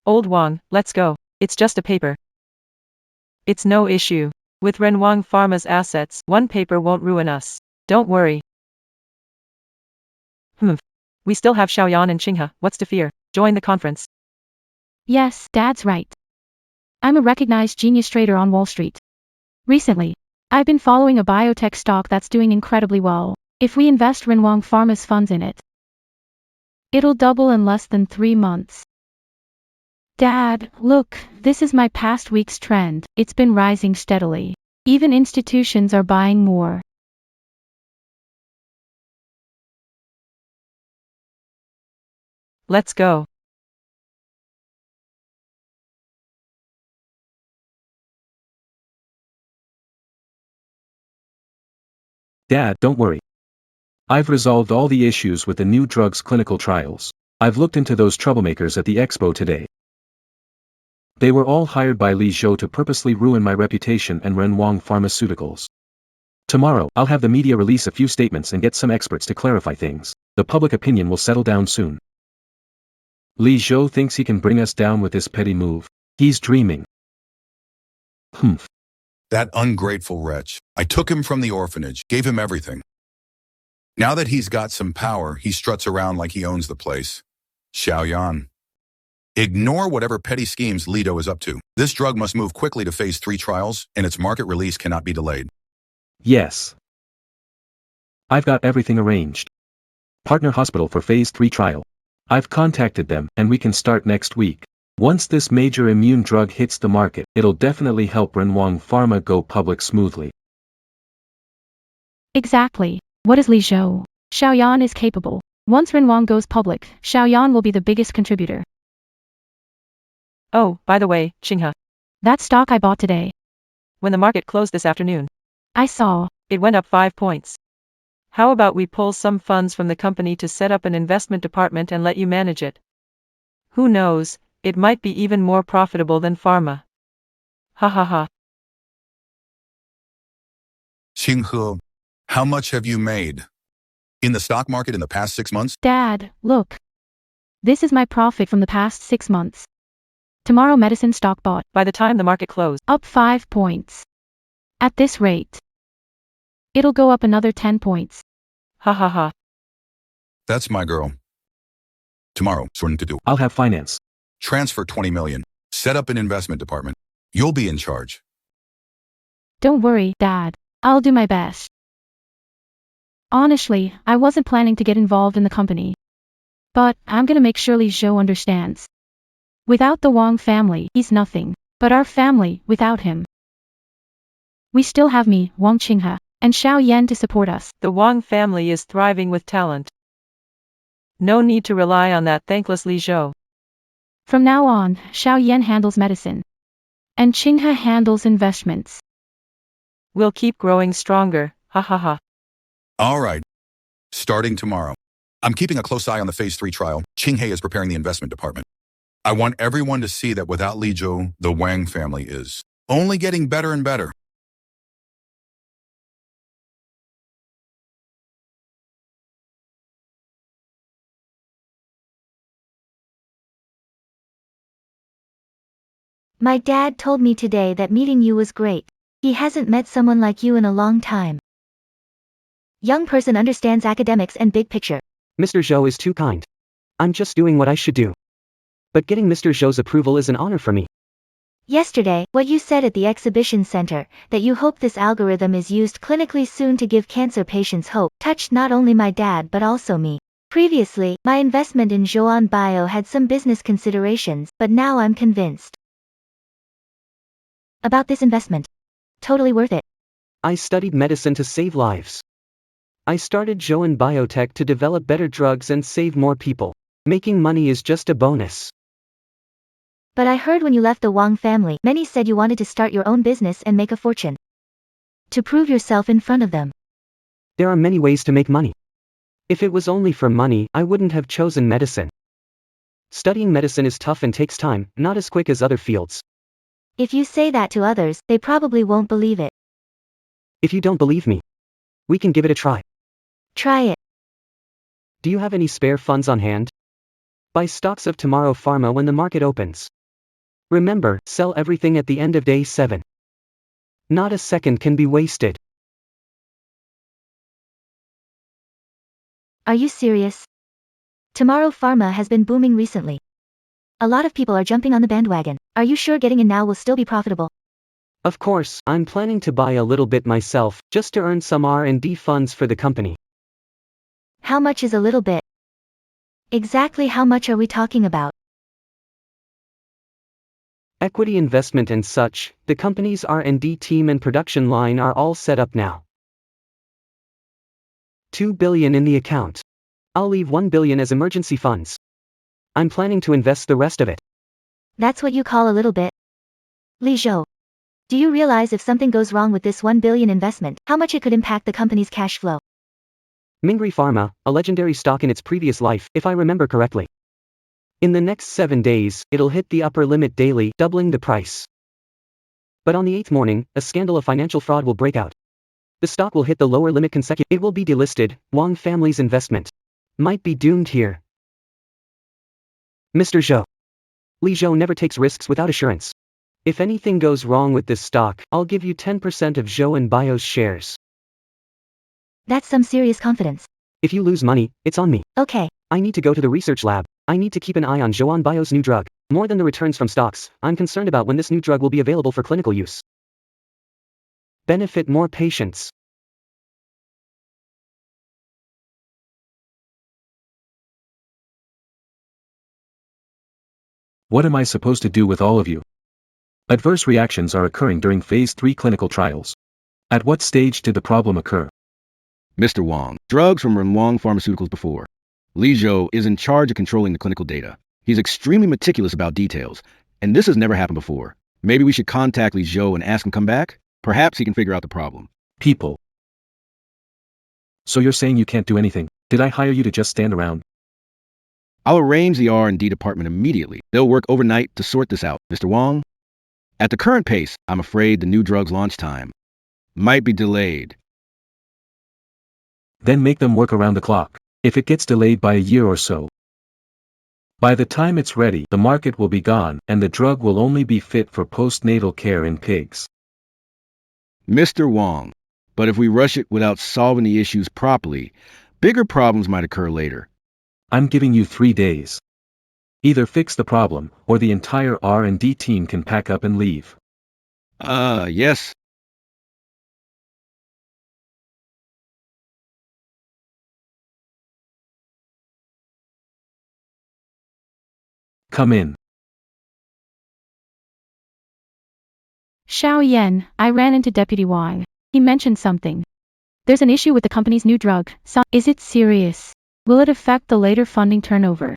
Old Wang, let's go. It's just a paper. It's no issue. With Renwang Pharma's assets, one paper won't ruin us. Don't worry. We still have Xiaoyan and Qinghe, what's to fear? Join the conference. Yes, Dad's right. I'm a recognized genius trader on Wall Street. Recently, I've been following a biotech stock that's doing incredibly well. If we invest Renwang Pharma's funds in it, it'll double in less than 3 months. Dad, look, this is my past week's trend. It's been rising steadily. Even institutions are buying more. Let's go. Dad, don't worry. I've resolved all the issues with the new drugs clinical trials. I've looked into those troublemakers at the expo today. They were all hired by Li Zhou to purposely ruin my reputation and Renwang Pharmaceuticals. Tomorrow, I'll have the media release a few statements and get some experts to clarify things. The public opinion will settle down soon. Li Zhou thinks he can bring us down with this petty move. He's dreaming. Humph. That ungrateful wretch. I took him from the orphanage, gave him everything. Now that he's got some power, he struts around like he owns the place. Xiaoyan. Ignore whatever petty schemes Lido is up to. This drug must move quickly to phase 3 trials, and its market release cannot be delayed. Yes. I've got everything arranged. Partner hospital for phase 3 trial. I've contacted them, and we can start next week. Once this major immune drug hits the market, it'll definitely help Renwang Pharma go public smoothly. Exactly. What is Li Zhou? Xiaoyan is capable. Once Renwang goes public, Xiaoyan will be the biggest contributor. Oh, by the way, Qinghe. That stock I bought today. When the market closed this afternoon, I saw. it went up 5 points. How about we pull some funds from the company to set up an investment department and let you manage it? Who knows, it might be even more profitable than pharma. Ha ha ha. Qinghe, how much have you made? In the stock market in the past 6 months? Dad, look. This is my profit from the past 6 months. Tomorrow medicine stock bought. By the time the market closed, Up 5 points. At this rate, it'll go up another 10 points. ha ha ha. That's my girl. Tomorrow, something to do. I'll have finance. Transfer 20 million. Set up an investment department. You'll be in charge. Don't worry, Dad. I'll do my best. Honestly, I wasn't planning to get involved in the company. But I'm gonna make sure Li Zhou understands. Without the Wang family, he's nothing. But our family, without him. We still have me, Wang Qinghe, and Xiao Yan to support us. The Wang family is thriving with talent. No need to rely on that thankless Li Zhou. From now on, Xiao Yan handles medicine. And Qinghe handles investments. We'll keep growing stronger, ha ha ha. All right. Starting tomorrow. I'm keeping a close eye on the phase 3 trial. Qinghe is preparing the investment department. I want everyone to see that without Li Zhou, the Wang family is only getting better and better. My dad told me today that meeting you was great. He hasn't met someone like you in a long time. Young person understands academics and big picture. Mr. Zhou is too kind. I'm just doing what I should do. But getting Mr. Zhou's approval is an honor for me. Yesterday, what you said at the exhibition center, that you hope this algorithm is used clinically soon to give cancer patients hope, touched not only my dad but also me. Previously, my investment in Zhuan Bio had some business considerations, but now I'm convinced about this investment. Totally worth it. I studied medicine to save lives. I started Zhuan Biotech to develop better drugs and save more people. Making money is just a bonus. But I heard when you left the Wang family, many said you wanted to start your own business and make a fortune. To prove yourself in front of them. There are many ways to make money. If it was only for money, I wouldn't have chosen medicine. Studying medicine is tough and takes time, not as quick as other fields. If you say that to others, they probably won't believe it. If you don't believe me, we can give it a try. Try it. Do you have any spare funds on hand? Buy stocks of Tomorrow Pharma when the market opens. Remember, sell everything at the end of day 7. Not a second can be wasted. Are you serious? Tomorrow Pharma has been booming recently. A lot of people are jumping on the bandwagon. Are you sure getting in now will still be profitable? Of course, I'm planning to buy a little bit myself, just to earn some R&D funds for the company. How much is a little bit? Exactly how much are we talking about? Equity investment and such, the company's R&D team and production line are all set up now. 2 billion in the account. I'll leave 1 billion as emergency funds. I'm planning to invest the rest of it. That's what you call a little bit. Li Zhou. Do you realize if something goes wrong with this 1 billion investment, how much it could impact the company's cash flow? Mingri Pharma, a legendary stock in its previous life, if I remember correctly. In the next 7 days, it'll hit the upper limit daily, doubling the price. But on the 8th morning, a scandal of financial fraud will break out. The stock will hit the lower limit consecutively. It will be delisted. Wang family's investment might be doomed here. Mr. Zhou. Li Zhou never takes risks without assurance. If anything goes wrong with this stock, I'll give you 10% of Zhou and Bio's shares. That's some serious confidence. If you lose money, it's on me. Okay. I need to go to the research lab. I need to keep an eye on Zhou and Bio's new drug. More than the returns from stocks, I'm concerned about when this new drug will be available for clinical use. Benefit more patients. What am I supposed to do with all of you? Adverse reactions are occurring during Phase 3 clinical trials. At what stage did the problem occur? Mr. Wang, drugs from Renwang Pharmaceuticals before. Li Zhou is in charge of controlling the clinical data. He's extremely meticulous about details, and this has never happened before. Maybe we should contact Li Zhou and ask him to come back? Perhaps he can figure out the problem. People. So you're saying you can't do anything? Did I hire you to just stand around? I'll arrange the R&D department immediately. They'll work overnight to sort this out. Mr. Wang? At the current pace, I'm afraid the new drug's launch time might be delayed. Then make them work around the clock. If it gets delayed by a year or so, by the time it's ready, the market will be gone, and the drug will only be fit for postnatal care in pigs. Mr. Wang, but if we rush it without solving the issues properly, bigger problems might occur later. I'm giving you 3 days. Either fix the problem, or the entire R&D team can pack up and leave. Yes. Come in. Xiao Yan, I ran into Deputy Wang. He mentioned something. There's an issue with the company's new drug. Is it serious? Will it affect the later funding turnover?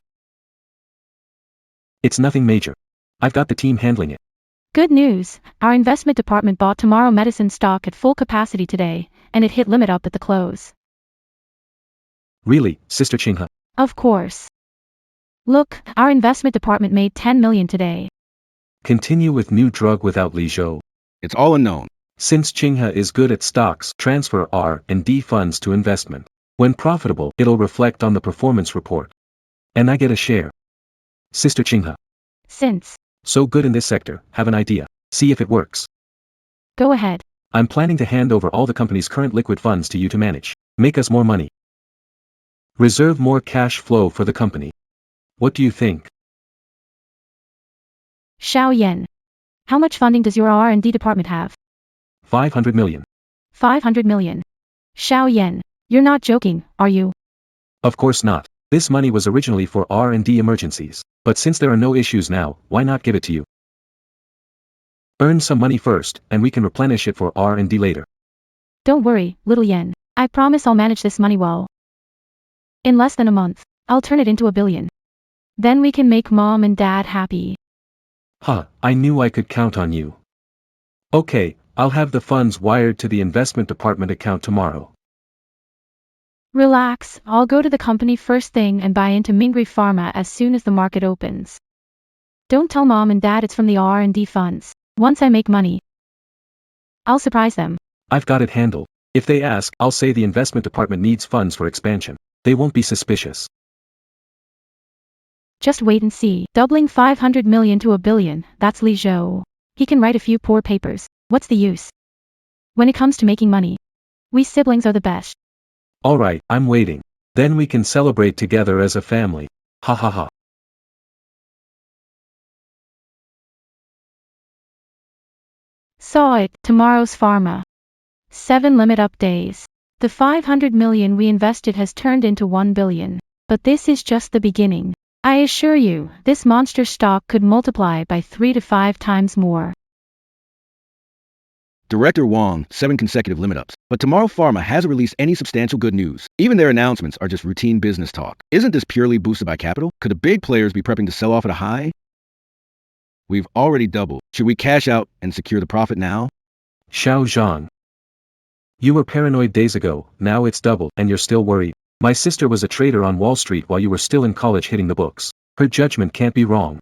It's nothing major. I've got the team handling it. Good news. Our investment department bought Tomorrow Medicine stock at full capacity today, and it hit limit up at the close. Really, Sister Qinghe? Of course. Look, our investment department made 10 million today. Continue with new drug without Li Zhou. It's all unknown. Since Qinghe is good at stocks, transfer R&D funds to investment. When profitable, it'll reflect on the performance report. And I get a share. Sister Qinghe. Since. So good in this sector, have an idea. See if it works. Go ahead. I'm planning to hand over all the company's current liquid funds to you to manage. Make us more money. Reserve more cash flow for the company. What do you think? Xiao Yan. How much funding does your R&D department have? 500 million. 500 million. Xiao Yan. You're not joking, are you? Of course not. This money was originally for R&D emergencies. But since there are no issues now, why not give it to you? Earn some money first, and we can replenish it for R&D later. Don't worry, little Yen. I promise I'll manage this money well. In less than a month, I'll turn it into 1 billion. Then we can make mom and dad happy. Huh, I knew I could count on you. Okay, I'll have the funds wired to the investment department account tomorrow. Relax, I'll go to the company first thing and buy into Mingri Pharma as soon as the market opens. Don't tell mom and dad it's from the R&D funds. Once I make money, I'll surprise them. I've got it handled. If they ask, I'll say the investment department needs funds for expansion. They won't be suspicious. Just wait and see. Doubling 500 million to 1 billion, that's Li Zhou. He can write a few poor papers. What's the use? When it comes to making money, we siblings are the best. Alright, I'm waiting. Then we can celebrate together as a family. Ha ha ha. Saw it, tomorrow's pharma. 7 limit up days. The 500 million we invested has turned into 1 billion. But this is just the beginning. I assure you, this monster stock could multiply by 3 to 5 times more. Director Wang, 7 consecutive limit ups. But Tomorrow Pharma hasn't released any substantial good news. Even their announcements are just routine business talk. Isn't this purely boosted by capital? Could the big players be prepping to sell off at a high? We've already doubled. Should we cash out and secure the profit now? Xiao Zhang. You were paranoid days ago, now it's doubled, and you're still worried. My sister was a trader on Wall Street while you were still in college hitting the books. Her judgment can't be wrong.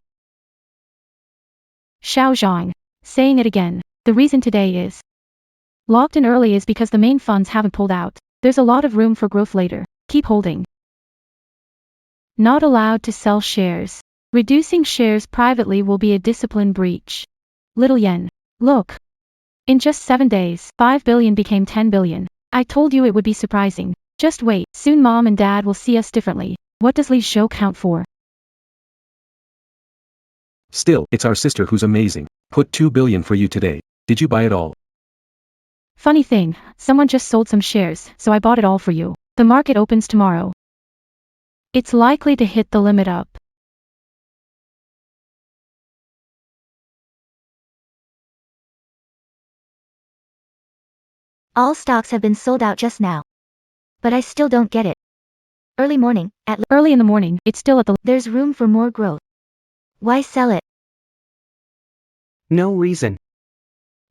Xiao Zhang. Saying it again. The reason today is locked in early is because the main funds haven't pulled out. There's a lot of room for growth later. Keep holding. Not allowed to sell shares. Reducing shares privately will be a discipline breach. Little Yen. Look. In just 7 days, 5 billion became 10 billion. I told you it would be surprising. Just wait, soon mom and dad will see us differently. What does Li Zhou count for? Still, it's our sister who's amazing. Put 2 billion for you today. Did you buy it all? Funny thing, someone just sold some shares, so I bought it all for you. The market opens tomorrow. It's likely to hit the limit up. All stocks have been sold out just now. But I still don't get it. Early morning, Early in the morning, it's still at the there's room for more growth. Why sell it? No reason.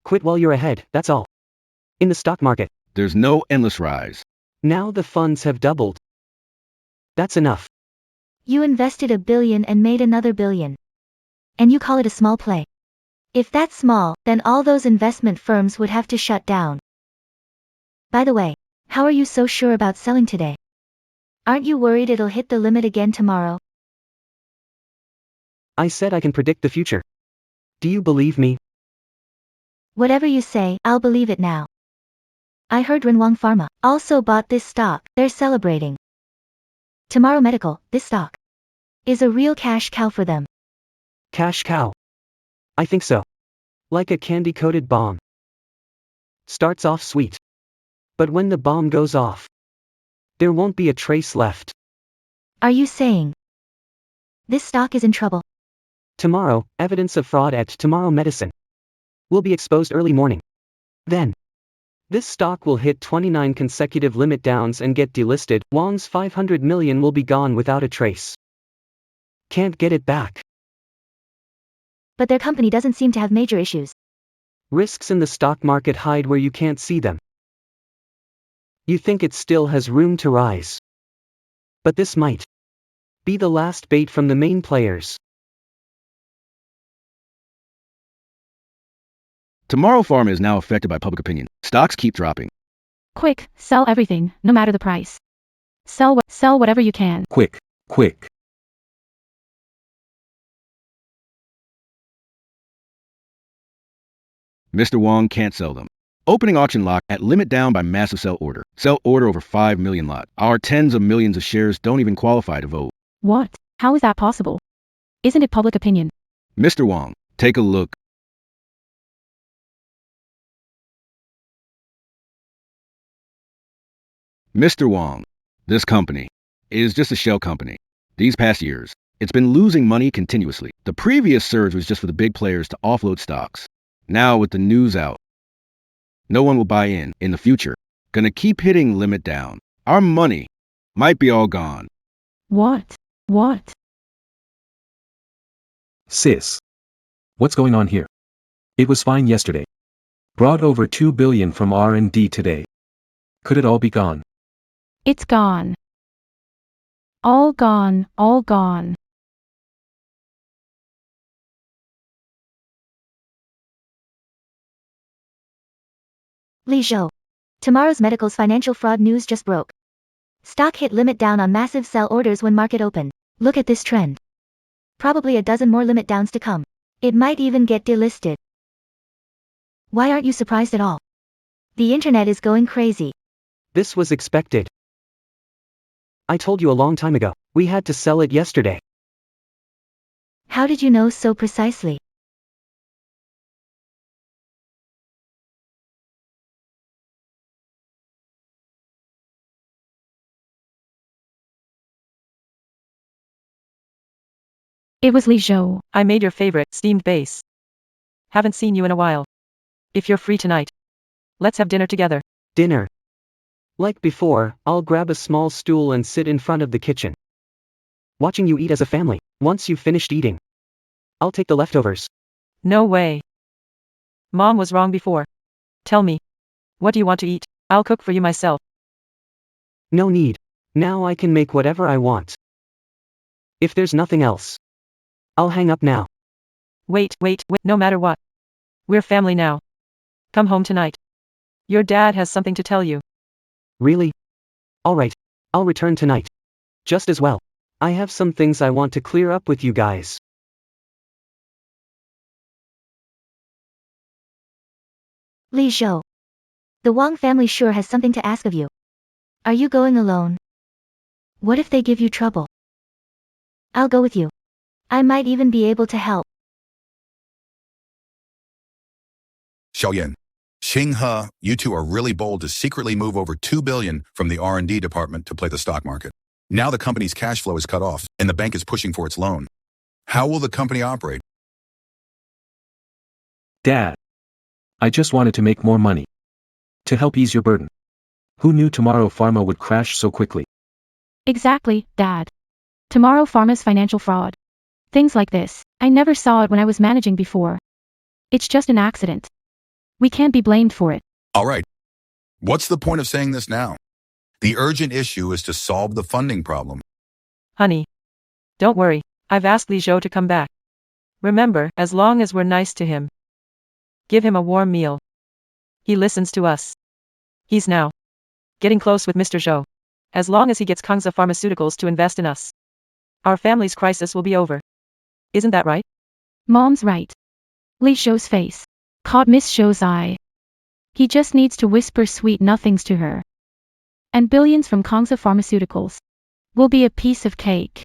Quit while you're ahead, that's all. In the stock market, There's no endless rise. now the funds have doubled. That's enough. You invested 1 billion and made another billion. And you call it a small play. If that's small, then all those investment firms would have to shut down. By the way, how are you so sure about selling today? Aren't you worried it'll hit the limit again tomorrow? I said I can predict the future. Do you believe me? Whatever you say, I'll believe it now. I heard Renwang Pharma also bought this stock. They're celebrating. Tomorrow Medical, this stock is a real cash cow for them. Cash cow. I think so. Like a candy-coated bomb. Starts off sweet. But when the bomb goes off, there won't be a trace left. Are you saying this stock is in trouble? Tomorrow, evidence of fraud at Tomorrow Medicine will be exposed early morning. Then, this stock will hit 29 consecutive limit downs and get delisted. Wang's 500 million will be gone without a trace. Can't get it back. But their company doesn't seem to have major issues. Risks in the stock market hide where you can't see them. You think it still has room to rise. But this might be the last bait from the main players. Tomorrow Pharma is now affected by public opinion. Stocks keep dropping. quick, sell everything, no matter the price. Sell whatever you can. Quick, quick. Mr. Wong can't sell them. Opening auction lock at limit down by massive sell order. Sell order over 5 million lot. Our tens of millions of shares don't even qualify to vote. What? How is that possible? Isn't it public opinion? Mr. Wong, take a look. Mr. Wong, this company is just a shell company. These past years, it's been losing money continuously. The previous surge was just for the big players to offload stocks. Now with the news out, no one will buy in the future. Gonna keep hitting limit down. Our money might be all gone. What? What? Sis. What's going on here? It was fine yesterday. Brought over 2 billion from R&D today. Could it all be gone? It's gone. All gone, all gone. Li Zhou. Tomorrow's Medical's financial fraud news just broke. Stock hit limit down on massive sell orders when market opened. Look at this trend. Probably a dozen more limit downs to come. It might even get delisted. Why aren't you surprised at all? The internet is going crazy. This was expected. I told you a long time ago. We had to sell it yesterday. How did you know so precisely? It was Li Zhou. I made your favorite steamed base. Haven't seen you in a while. If you're free tonight, let's have dinner together. Dinner. Like before, I'll grab a small stool and sit in front of the kitchen. Watching you eat as a family. Once you've finished eating, I'll take the leftovers. No way. Mom was wrong before. Tell me. What do you want to eat? I'll cook for you myself. No need. Now I can make whatever I want. If there's nothing else, I'll hang up now. Wait, no matter what. We're family now. Come home tonight. Your dad has something to tell you. Really? Alright. I'll return tonight. Just as well. I have some things I want to clear up with you guys. Li Zhou. The Wang family sure has something to ask of you. Are you going alone? What if they give you trouble? I'll go with you. I might even be able to help. Xiaoyan. Xinghe, you two are really bold to secretly move over $2 billion from the R&D department to play the stock market. Now the company's cash flow is cut off, and the bank is pushing for its loan. How will the company operate? Dad. I just wanted to make more money. To help ease your burden. Who knew tomorrow pharma would crash so quickly? Exactly, Dad. Tomorrow Pharma's financial fraud. Things like this. I never saw it when I was managing before. It's just an accident. We can't be blamed for it. All right. What's the point of saying this now? The urgent issue is to solve the funding problem. Honey. Don't worry. I've asked Li Zhou to come back. Remember, as long as we're nice to him. Give him a warm meal. He listens to us. He's now getting close with Mr. Zhou. As long as he gets Kangze Pharmaceuticals to invest in us, our family's crisis will be over. Isn't that right? Mom's right. Li Zhou's face caught Miss Zhou's eye. He just needs to whisper sweet nothings to her. And billions from Kangze Pharmaceuticals will be a piece of cake.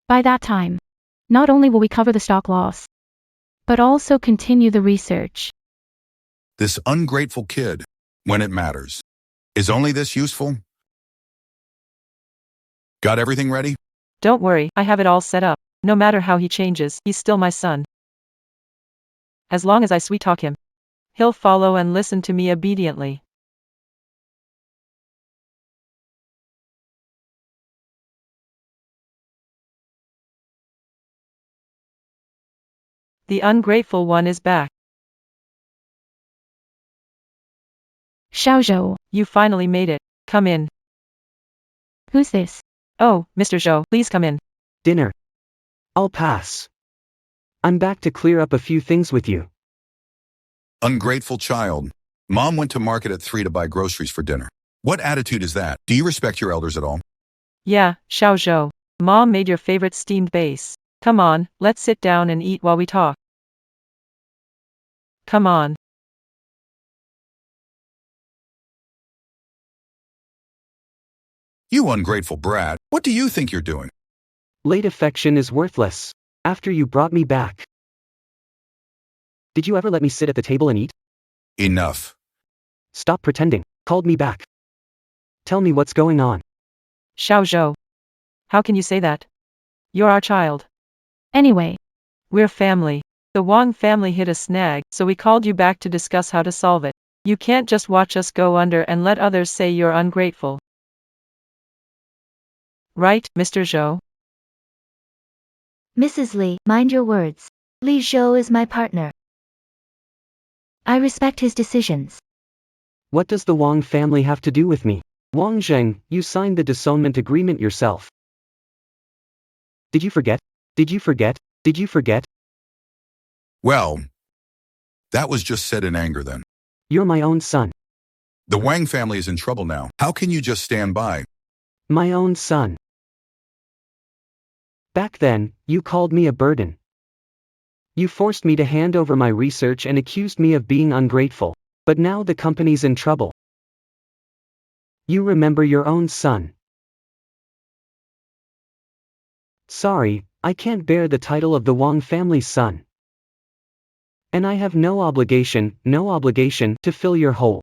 By that time, not only will we cover the stock loss, but also continue the research. This ungrateful kid, when it matters. Is only this useful? Got everything ready? Don't worry, I have it all set up. No matter how he changes, he's still my son. As long as I sweet talk him, he'll follow and listen to me obediently. The ungrateful one is back. Xiao Zhou, You finally made it. Come in. who's this? Oh, Mr. Zhou, please come in. Dinner. I'll pass. I'm back to clear up a few things with you. Ungrateful child. Mom went to market at 3 to buy groceries for dinner. What attitude is that? Do you respect your elders at all? Yeah, Xiao Zhou. Mom made your favorite steamed base. Come on, let's sit down and eat while we talk. Come on. You ungrateful brat. What do you think you're doing? Late affection is worthless. After you brought me back. Did you ever let me sit at the table and eat? Enough. Stop pretending. Called me back. Tell me what's going on. Xiao Zhou. How can you say that? You're our child. Anyway, We're family. The Wang family hit a snag, so we called you back to discuss how to solve it. You can't just watch us go under and let others say you're ungrateful. Right, Mr. Zhou? Mrs. Li, mind your words. Li Zhou is my partner. I respect his decisions. What does the Wang family have to do with me? Wang Zheng, you signed the disownment agreement yourself. Did you forget? Did you forget? Did you forget? Well, that was just said in anger then. You're my own son. The Wang family is in trouble now. How can you just stand by? My own son. Back then, you called me a burden. You forced me to hand over my research and accused me of being ungrateful. But now the company's in trouble. You remember your own son. Sorry, I can't bear the title of the Wang family's son. And I have no obligation to fill your hole.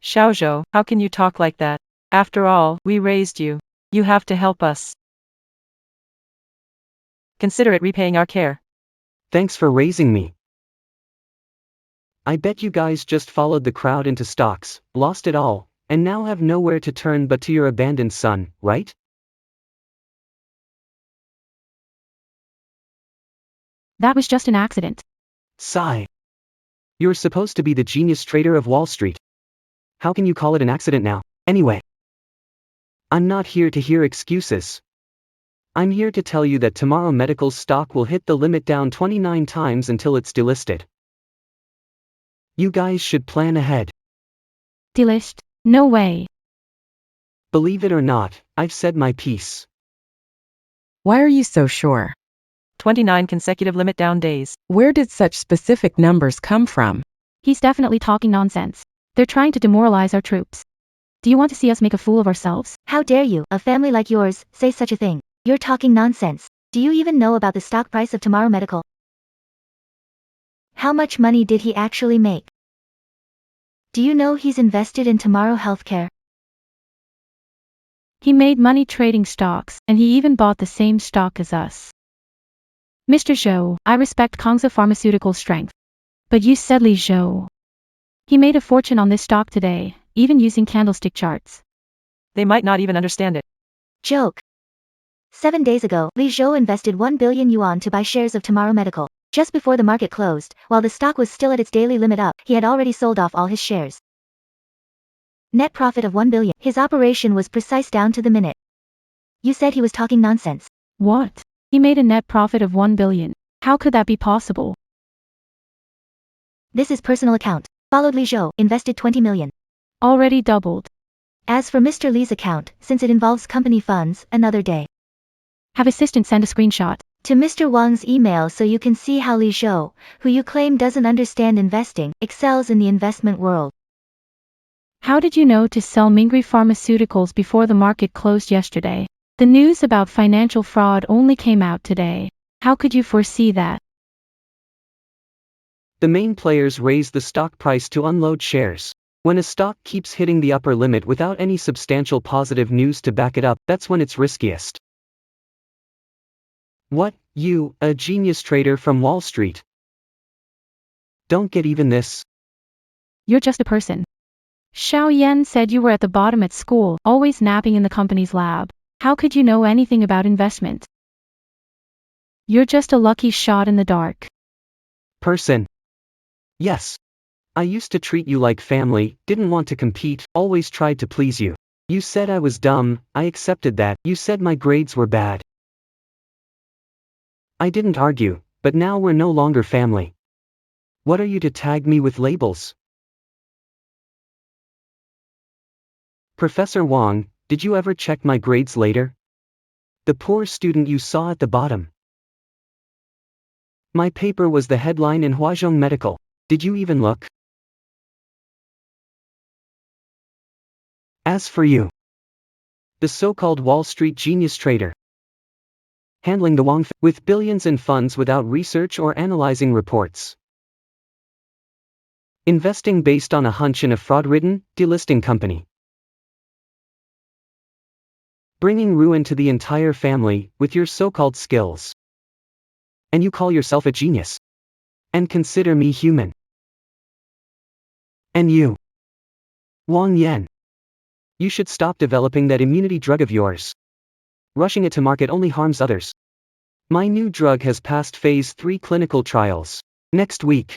Xiao Zhou, how can you talk like that? After all, we raised you. You have to help us. Consider it repaying our care. Thanks for raising me. I bet you guys just followed the crowd into stocks, lost it all, and now have nowhere to turn but to your abandoned son, right? That was just an accident. Sigh. You're supposed to be the genius trader of Wall Street. How can you call it an accident now? Anyway, I'm not here to hear excuses. I'm here to tell you that tomorrow Medical's stock will hit the limit down 29 times until it's delisted. You guys should plan ahead. Delist? No way. Believe it or not, I've said my piece. Why are you so sure? 29 consecutive limit down days. Where did such specific numbers come from? He's definitely talking nonsense. They're trying to demoralize our troops. Do you want to see us make a fool of ourselves? How dare you, a family like yours, say such a thing? You're talking nonsense. Do you even know about the stock price of Tomorrow Medical? How much money did he actually make? Do you know he's invested in Tomorrow Healthcare? He made money trading stocks, and he even bought the same stock as us. Mr. Zhou, I respect Kangze Pharmaceutical's strength. But you said Li Zhou. He made a fortune on this stock today, even using candlestick charts. They might not even understand it. Joke. 7 days ago, Li Zhou invested 1 billion yuan to buy shares of Tomorrow Medical. Just before the market closed, while the stock was still at its daily limit up, he had already sold off all his shares. Net profit of 1 billion. His operation was precise down to the minute. You said he was talking nonsense. What? He made a net profit of 1 billion. How could that be possible? This is personal account. Followed Li Zhou, invested 20 million. Already doubled. As for Mr. Li's account, since it involves company funds, another day. Have assistant send a screenshot. To Mr. Wang's email so you can see how Li Zhou, who you claim doesn't understand investing, excels in the investment world. How did you know to sell Mingri Pharmaceuticals before the market closed yesterday? The news about financial fraud only came out today. How could you foresee that? The main players raise the stock price to unload shares. When a stock keeps hitting the upper limit without any substantial positive news to back it up, that's when it's riskiest. What, you, a genius trader from Wall Street? Don't get even this. You're just a person. Xiao Yan said you were at the bottom at school, always napping in the company's lab. How could you know anything about investment? You're just a lucky shot in the dark. Person. Yes. I used to treat you like family, didn't want to compete, always tried to please you. You said I was dumb, I accepted that. You said my grades were bad. I didn't argue, but now we're no longer family. What are you to tag me with labels? Professor Wang, did you ever check my grades later? The poor student you saw at the bottom. My paper was the headline in Huazhong Medical. Did you even look? As for you, the so-called Wall Street genius trader, handling the Wang with billions in funds without research or analyzing reports. Investing based on a hunch in a fraud-ridden, delisting company. Bringing ruin to the entire family with your so-called skills. And you call yourself a genius. And consider me human. And you, Wang Yan, you should stop developing that immunity drug of yours. Rushing it to market only harms others. My new drug has passed phase 3 clinical trials. Next week.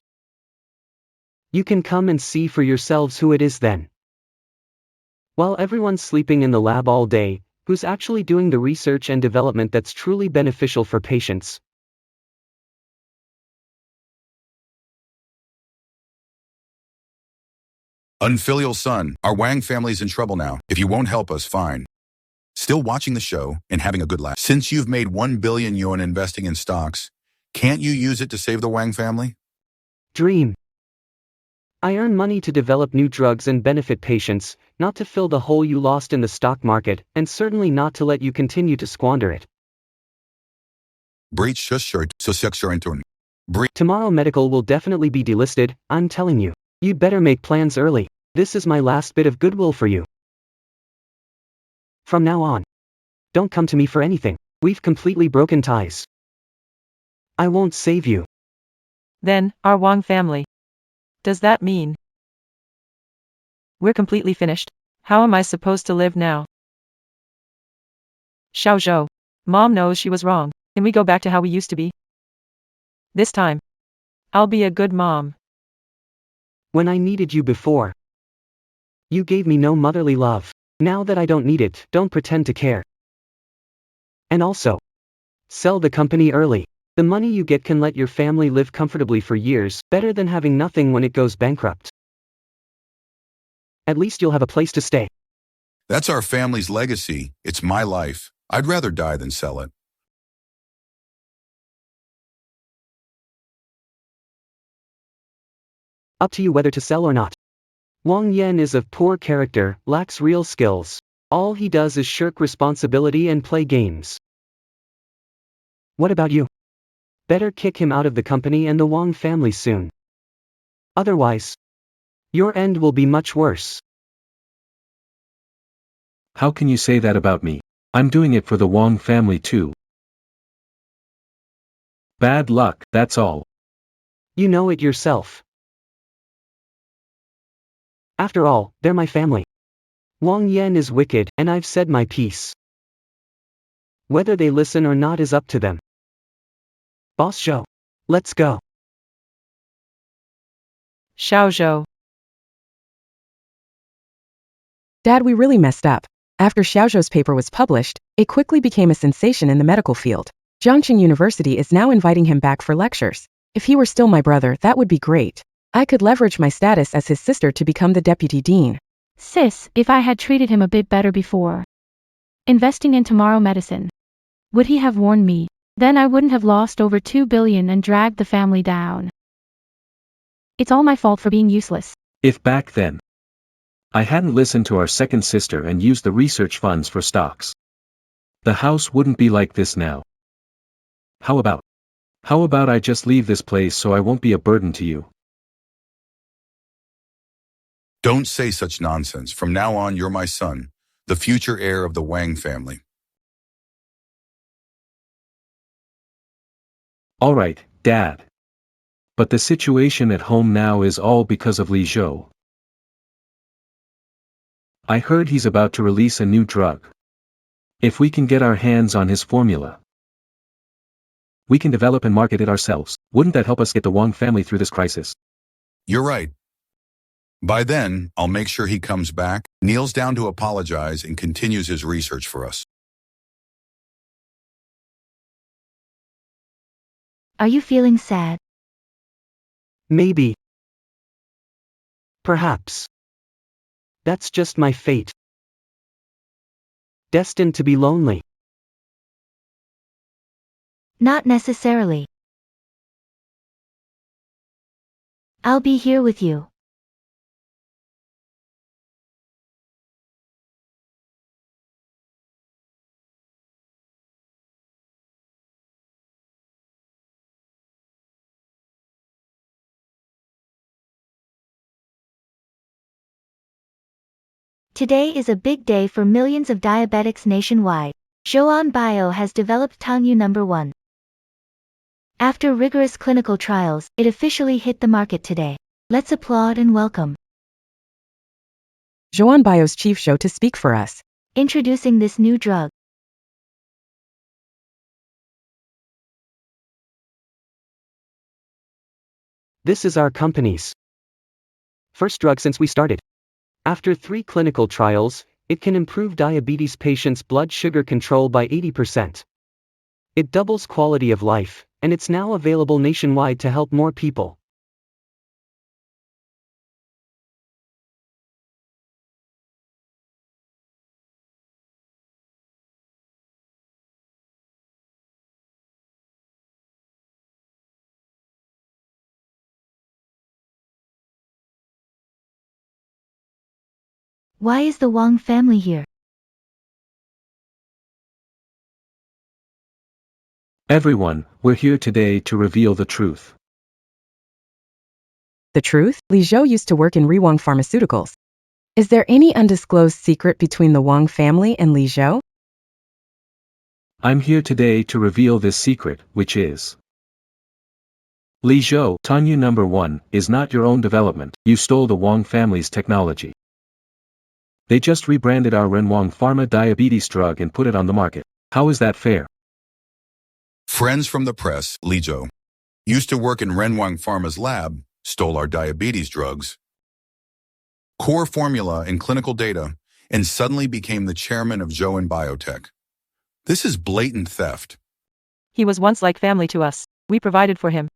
You can come and see for yourselves who it is then. While everyone's sleeping in the lab all day, who's actually doing the research and development that's truly beneficial for patients? Unfilial son, our Wang family's in trouble now. If you won't help us, fine. Still watching the show and having a good laugh. Since you've made 1 billion yuan investing in stocks, can't you use it to save the Wang family? Dream. I earn money to develop new drugs and benefit patients, not to fill the hole you lost in the stock market, and certainly not to let you continue to squander it. Breach shirt, so turn. Tomorrow Medical will definitely be delisted, I'm telling you. You'd better make plans early. This is my last bit of goodwill for you. From now on, don't come to me for anything. We've completely broken ties. I won't save you. Then, our Wang family. does that mean we're completely finished? How am I supposed to live now? Xiao Zhou. Mom knows she was wrong. Can we go back to how we used to be? This time, I'll be a good mom. When I needed you before, you gave me no motherly love. Now that I don't need it, don't pretend to care. And also, sell the company early. The money you get can let your family live comfortably for years, better than having nothing when it goes bankrupt. At least you'll have a place to stay. That's our family's legacy. It's my life. I'd rather die than sell it. Up to you whether to sell or not. Wang Yan is of poor character, lacks real skills. All he does is shirk responsibility and play games. What about you? Better kick him out of the company and the Wang family soon. Otherwise, your end will be much worse. How can you say that about me? I'm doing it for the Wang family too. Bad luck, that's all. You know it yourself. After all, they're my family. Wang Yan is wicked, and I've said my piece. Whether they listen or not is up to them. Boss Zhou, let's go. Xiao Zhou. Dad, we really messed up. After Xiaozhou's paper was published, it quickly became a sensation in the medical field. Zhangqing University is now inviting him back for lectures. If he were still my brother, that would be great. I could leverage my status as his sister to become the deputy dean. Sis, if I had treated him a bit better before investing in tomorrow medicine, would he have warned me? Then I wouldn't have lost over 2 billion and dragged the family down. It's all my fault for being useless. If back then I hadn't listened to our second sister and used the research funds for stocks, the house wouldn't be like this now. How about I just leave this place so I won't be a burden to you? Don't say such nonsense. From now on, you're my son, the future heir of the Wang family. All right, Dad. But the situation at home now is all because of Li Zhou. I heard he's about to release a new drug. If we can get our hands on his formula, we can develop and market it ourselves. Wouldn't that help us get the Wang family through this crisis? You're right. By then, I'll make sure he comes back, kneels down to apologize, and continues his research for us. Are you feeling sad? Maybe. Perhaps. That's just my fate. Destined to be lonely. Not necessarily. I'll be here with you. Today is a big day for millions of diabetics nationwide. Zhoan Bio has developed Tangyu No. 1. After rigorous clinical trials, it officially hit the market today. Let's applaud and welcome. Zhoan Bio's chief show to speak for us. Introducing this new drug. This is our company's first drug since we started. After 3 clinical trials, it can improve diabetes patients' blood sugar control by 80%. It doubles quality of life, and it's now available nationwide to help more people. Why is the Wang family here? Everyone, we're here today to reveal the truth. The truth? Li Zhou used to work in Riwang Pharmaceuticals. Is there any undisclosed secret between the Wang family and Li Zhou? I'm here today to reveal this secret, which is Li Zhou, Tangyu number 1, is not your own development. You stole the Wang family's technology. They just rebranded our Renwang Pharma diabetes drug and put it on the market. How is that fair? Friends from the press, Li Zhou, used to work in Renwang Pharma's lab, stole our diabetes drugs, core formula and clinical data, and suddenly became the chairman of Zhou Biotech. This is blatant theft. He was once like family to us. We provided for him.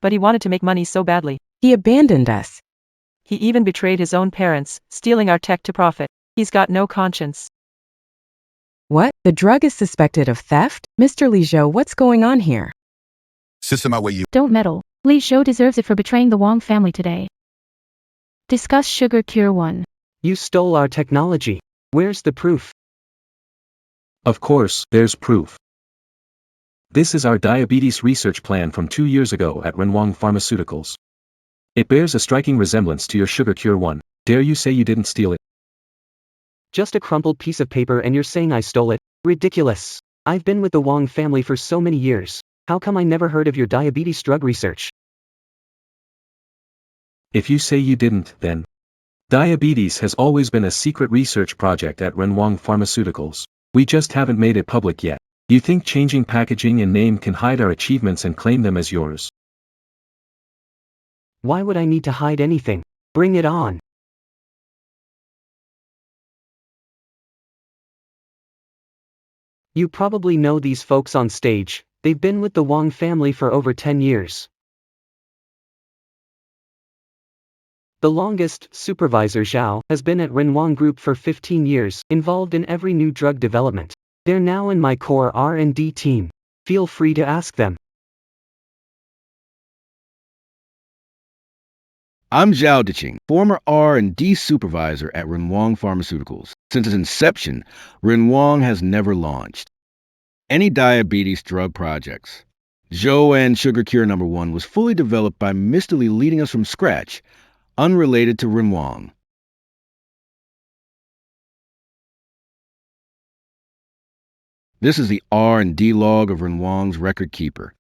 But he wanted to make money so badly. He abandoned us. He even betrayed his own parents, stealing our tech to profit. He's got no conscience. What? The drug is suspected of theft? Mr. Li Zhou, what's going on here? Sisamawe, Don't meddle. Li Zhou deserves it for betraying the Wang family today. Discuss sugar cure 1. You stole our technology. Where's the proof? Of course, there's proof. This is our diabetes research plan from 2 years ago at Renwang Pharmaceuticals. It bears a striking resemblance to your sugar cure 1. Dare you say you didn't steal it? Just a crumpled piece of paper and you're saying I stole it? Ridiculous. I've been with the Wang family for so many years. How come I never heard of your diabetes drug research? If you say you didn't, then diabetes has always been a secret research project at Renwang Pharmaceuticals. We just haven't made it public yet. You think changing packaging and name can hide our achievements and claim them as yours? Why would I need to hide anything? Bring it on. You probably know these folks on stage. They've been with the Wang family for over 10 years. The longest, Supervisor Zhao, has been at Renwang Group for 15 years, involved in every new drug development. They're now in my core R&D team. Feel free to ask them. I'm Zhao Diqing, former R&D supervisor at Renwang Pharmaceuticals. Since its inception, Renwang has never launched any diabetes drug projects. Zhou and Sugar Cure number 1 was fully developed by Mr. Li, leading us from scratch, unrelated to Renwang. This is the R&D log of Renwang's record keeper.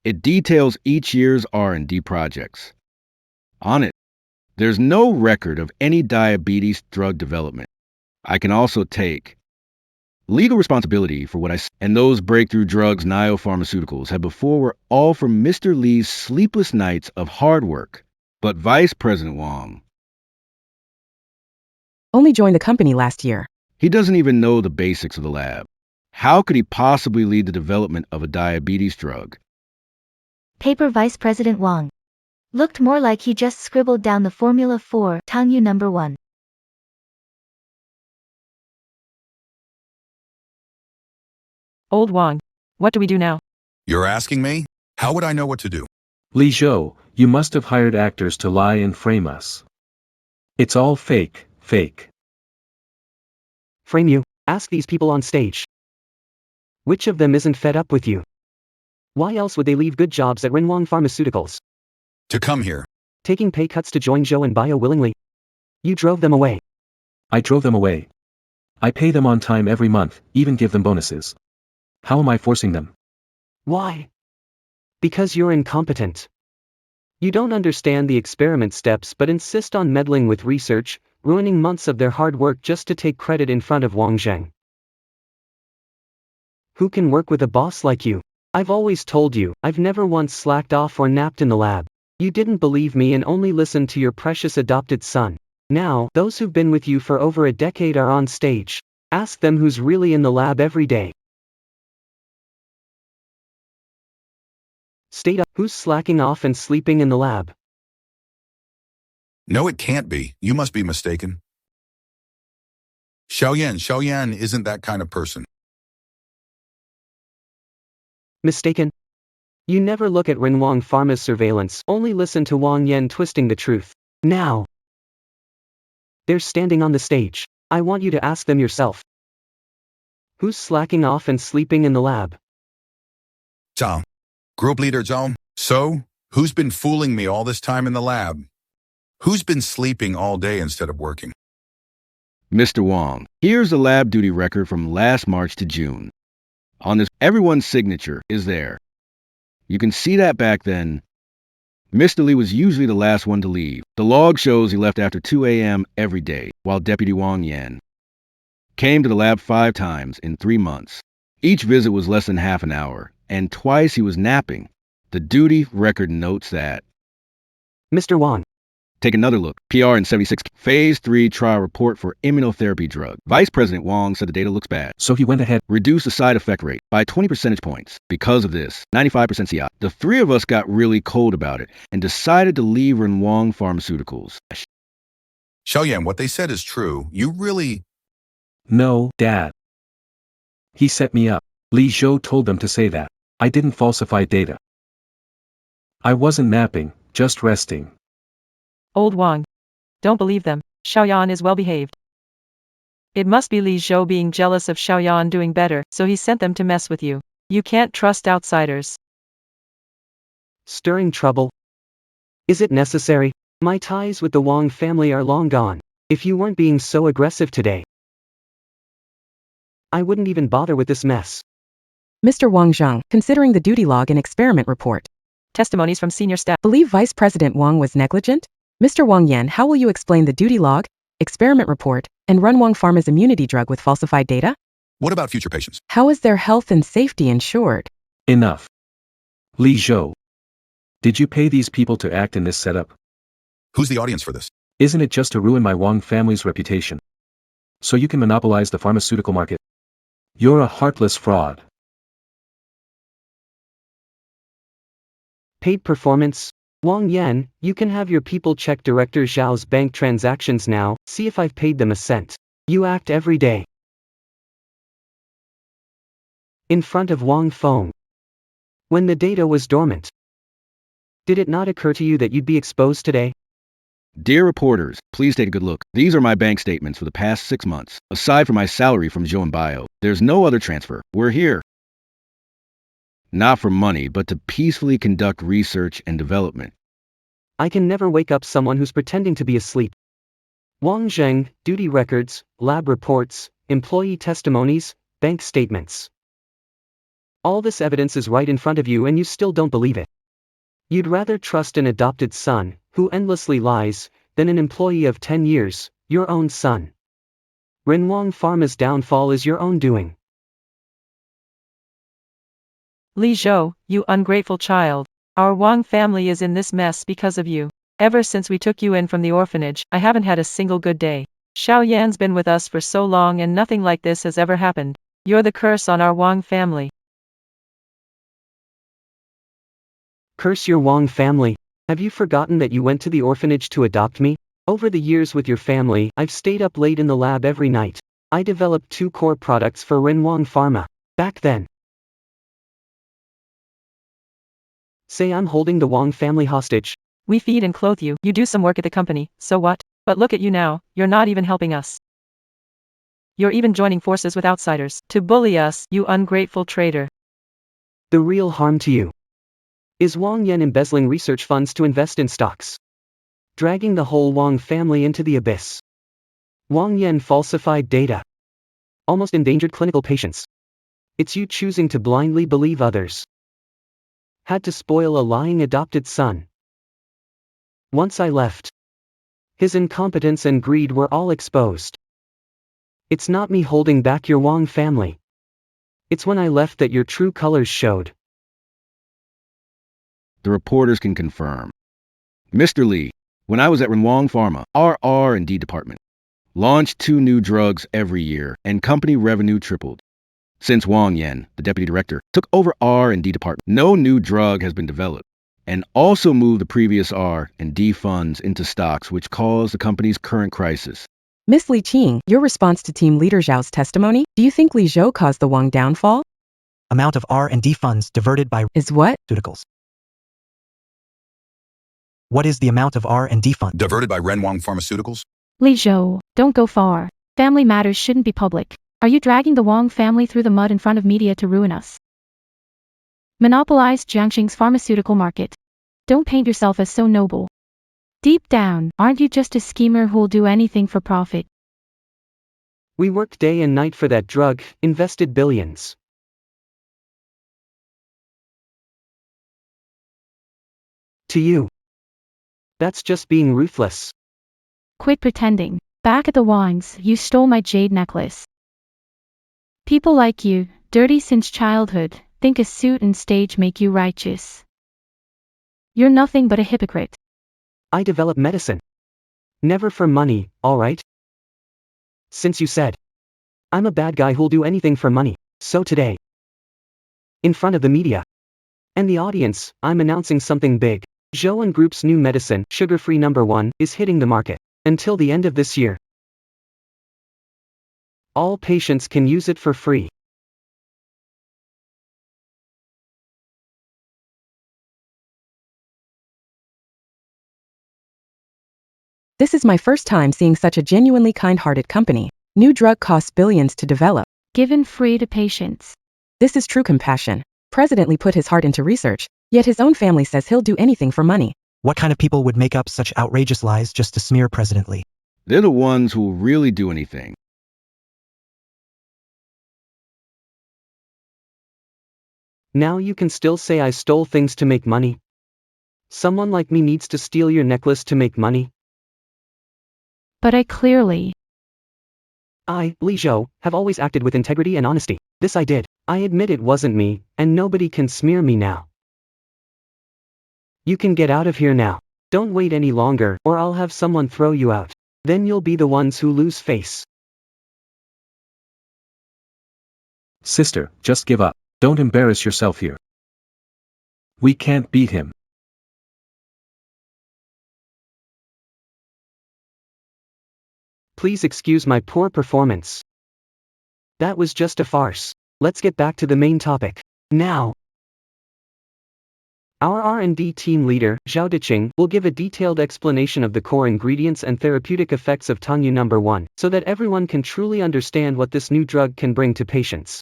It details each year's R&D projects. On it, there's no record of any diabetes drug development. I can also take legal responsibility for what I and those breakthrough drugs Nio Pharmaceuticals had before were all from Mr. Li's sleepless nights of hard work. But Vice President Wang, Only joined the company last year. he doesn't even know the basics of the lab. How could he possibly lead the development of a diabetes drug? Paper Vice President Wang. Looked more like he just scribbled down the formula for Tangyu number 1. Old Wang. What do we do now? You're asking me? How would I know what to do? Li Zhou, you must have hired actors to lie and frame us. It's all fake, fake. Frame you? Ask these people on stage. Which of them isn't fed up with you? Why else would they leave good jobs at Renwang Pharmaceuticals? To come here. Taking pay cuts to join Zhou and Bio willingly. You drove them away. I drove them away. I pay them on time every month, even give them bonuses. How am I forcing them? Why? Because you're incompetent. You don't understand the experiment steps but insist on meddling with research, ruining months of their hard work just to take credit in front of Wang Zheng. Who can work with a boss like you? I've always told you, I've never once slacked off or napped in the lab. You didn't believe me and only listened to your precious adopted son. Now, those who've been with you for over a decade are on stage. Ask them who's really in the lab every day. State up, who's slacking off and sleeping in the lab? No, it can't be. You must be mistaken. Xiaoyan isn't that kind of person. Mistaken? You never look at Renwang Pharma's surveillance, only listen to Wang Yan twisting the truth. Now! They're standing on the stage. I want you to ask them yourself. Who's slacking off and sleeping in the lab? Zhao. Group leader Zhao. So, who's been fooling me all this time in the lab? Who's been sleeping all day instead of working? Mr. Wang, here's the lab duty record from last March to June. On this, everyone's signature is there. You can see that back then, Mr. Lee was usually the last one to leave. The log shows he left after 2 a.m. every day, while Deputy Wang Yan came to the lab 5 times in 3 months. Each visit was less than half an hour, and twice he was napping. The duty record notes that. Mr. Wang. Take another look. PR in 76. Phase 3 trial report for immunotherapy drug. Vice President Wang said the data looks bad. So he went ahead. Reduced the side effect rate by 20 percentage points. Because of this, 95% CI. The 3 of us got really cold about it and decided to leave Renwang Pharmaceuticals. Xiaoyan, what they said is true. You really... No, Dad. He set me up. Li Zhou told them to say that. I didn't falsify data. I wasn't napping, just resting. Old Wang. Don't believe them, Xiaoyan is well behaved. It must be Li Zhou being jealous of Xiaoyan doing better, so he sent them to mess with you. You can't trust outsiders. Stirring trouble? Is it necessary? My ties with the Wang family are long gone. If you weren't being so aggressive today, I wouldn't even bother with this mess. Mr. Wang Zheng, considering the duty log and experiment report. Testimonies from senior staff. Believe Vice President Wang was negligent? Mr. Wang Yan, how will you explain the duty log, experiment report, and Renwang Pharma's immunity drug with falsified data? What about future patients? How is their health and safety ensured? Enough. Li Zhou. Did you pay these people to act in this setup? Who's the audience for this? Isn't it just to ruin my Wang family's reputation? So you can monopolize the pharmaceutical market? You're a heartless fraud. Paid performance? Wang Yan, you can have your people check Director Zhao's bank transactions now, see if I've paid them a cent. You act every day. In front of Wang Feng. When the data was dormant. Did it not occur to you that you'd be exposed today? Dear reporters, please take a good look. These are my bank statements for the past 6 months. Aside from my salary from Zhou and Bio, there's no other transfer. We're here. Not for money, but to peacefully conduct research and development. I can never wake up someone who's pretending to be asleep. Wang Zheng, duty records, lab reports, employee testimonies, bank statements. All this evidence is right in front of you and you still don't believe it. You'd rather trust an adopted son, who endlessly lies, than an employee of 10 years, your own son. Renwang Pharma's downfall is your own doing. Li Zhou, you ungrateful child. Our Wang family is in this mess because of you. Ever since we took you in from the orphanage, I haven't had a single good day. Xiao Yan's been with us for so long and nothing like this has ever happened. You're the curse on our Wang family. Curse your Wang family. Have you forgotten that you went to the orphanage to adopt me? Over the years with your family, I've stayed up late in the lab every night. I developed 2 core products for Renwang Pharma. Back then. Say I'm holding the Wang family hostage. We feed and clothe you, you do some work at the company, so what? But look at you now, you're not even helping us. You're even joining forces with outsiders, to bully us, you ungrateful traitor. The real harm to you is Wang Yan embezzling research funds to invest in stocks, dragging the whole Wang family into the abyss. Wang Yan falsified data, almost endangered clinical patients. It's you choosing to blindly believe others. Had to spoil a lying adopted son. Once I left, his incompetence and greed were all exposed. It's not me holding back your Wang family. It's when I left that your true colors showed. The reporters can confirm. Mr. Lee, when I was at Renwang Pharma, our R&D department launched 2 new drugs every year, and company revenue tripled. Since Wang Yan, the deputy director, took over R&D department, no new drug has been developed, and also moved the previous R&D funds into stocks, which caused the company's current crisis. Miss Li Qing, your response to Team Leader Zhao's testimony? Do you think Li Zhou caused the Wang downfall? Amount of R&D funds diverted by Is what? pharmaceuticals. What is the amount of R&D fund Diverted by Renwang Pharmaceuticals? Li Zhou, don't go far. Family matters shouldn't be public. Are you dragging the Wang family through the mud in front of media to ruin us? Monopolize Jiangxing's pharmaceutical market. Don't paint yourself as so noble. Deep down, aren't you just a schemer who'll do anything for profit? We worked day and night for that drug, invested billions. To you. That's just being ruthless. Quit pretending. Back at the Wangs, you stole my jade necklace. People like you, dirty since childhood, think a suit and stage make you righteous. You're nothing but a hypocrite. I develop medicine. Never for money, alright? Since you said I'm a bad guy who'll do anything for money, so today, in front of the media and the audience, I'm announcing something big. Zhou and Group's new medicine, sugar-free #1, is hitting the market. Until the end of this year, all patients can use it for free. This is my first time seeing such a genuinely kind-hearted company. New drug costs billions to develop. Given free to patients. This is true compassion. President Lee put his heart into research, yet his own family says he'll do anything for money. What kind of people would make up such outrageous lies just to smear President Lee? They're the ones who will really do anything. Now you can still say I stole things to make money? Someone like me needs to steal your necklace to make money? But I clearly. I, Li Zhou, have always acted with integrity and honesty. This I did. I admit it wasn't me, and nobody can smear me now. You can get out of here now. Don't wait any longer, or I'll have someone throw you out. Then you'll be the ones who lose face. Sister, just give up. Don't embarrass yourself here. We can't beat him. Please excuse my poor performance. That was just a farce. Let's get back to the main topic. Now. Our R&D team leader, Zhao Diqing, will give a detailed explanation of the core ingredients and therapeutic effects of Tangyu #1, so that everyone can truly understand what this new drug can bring to patients.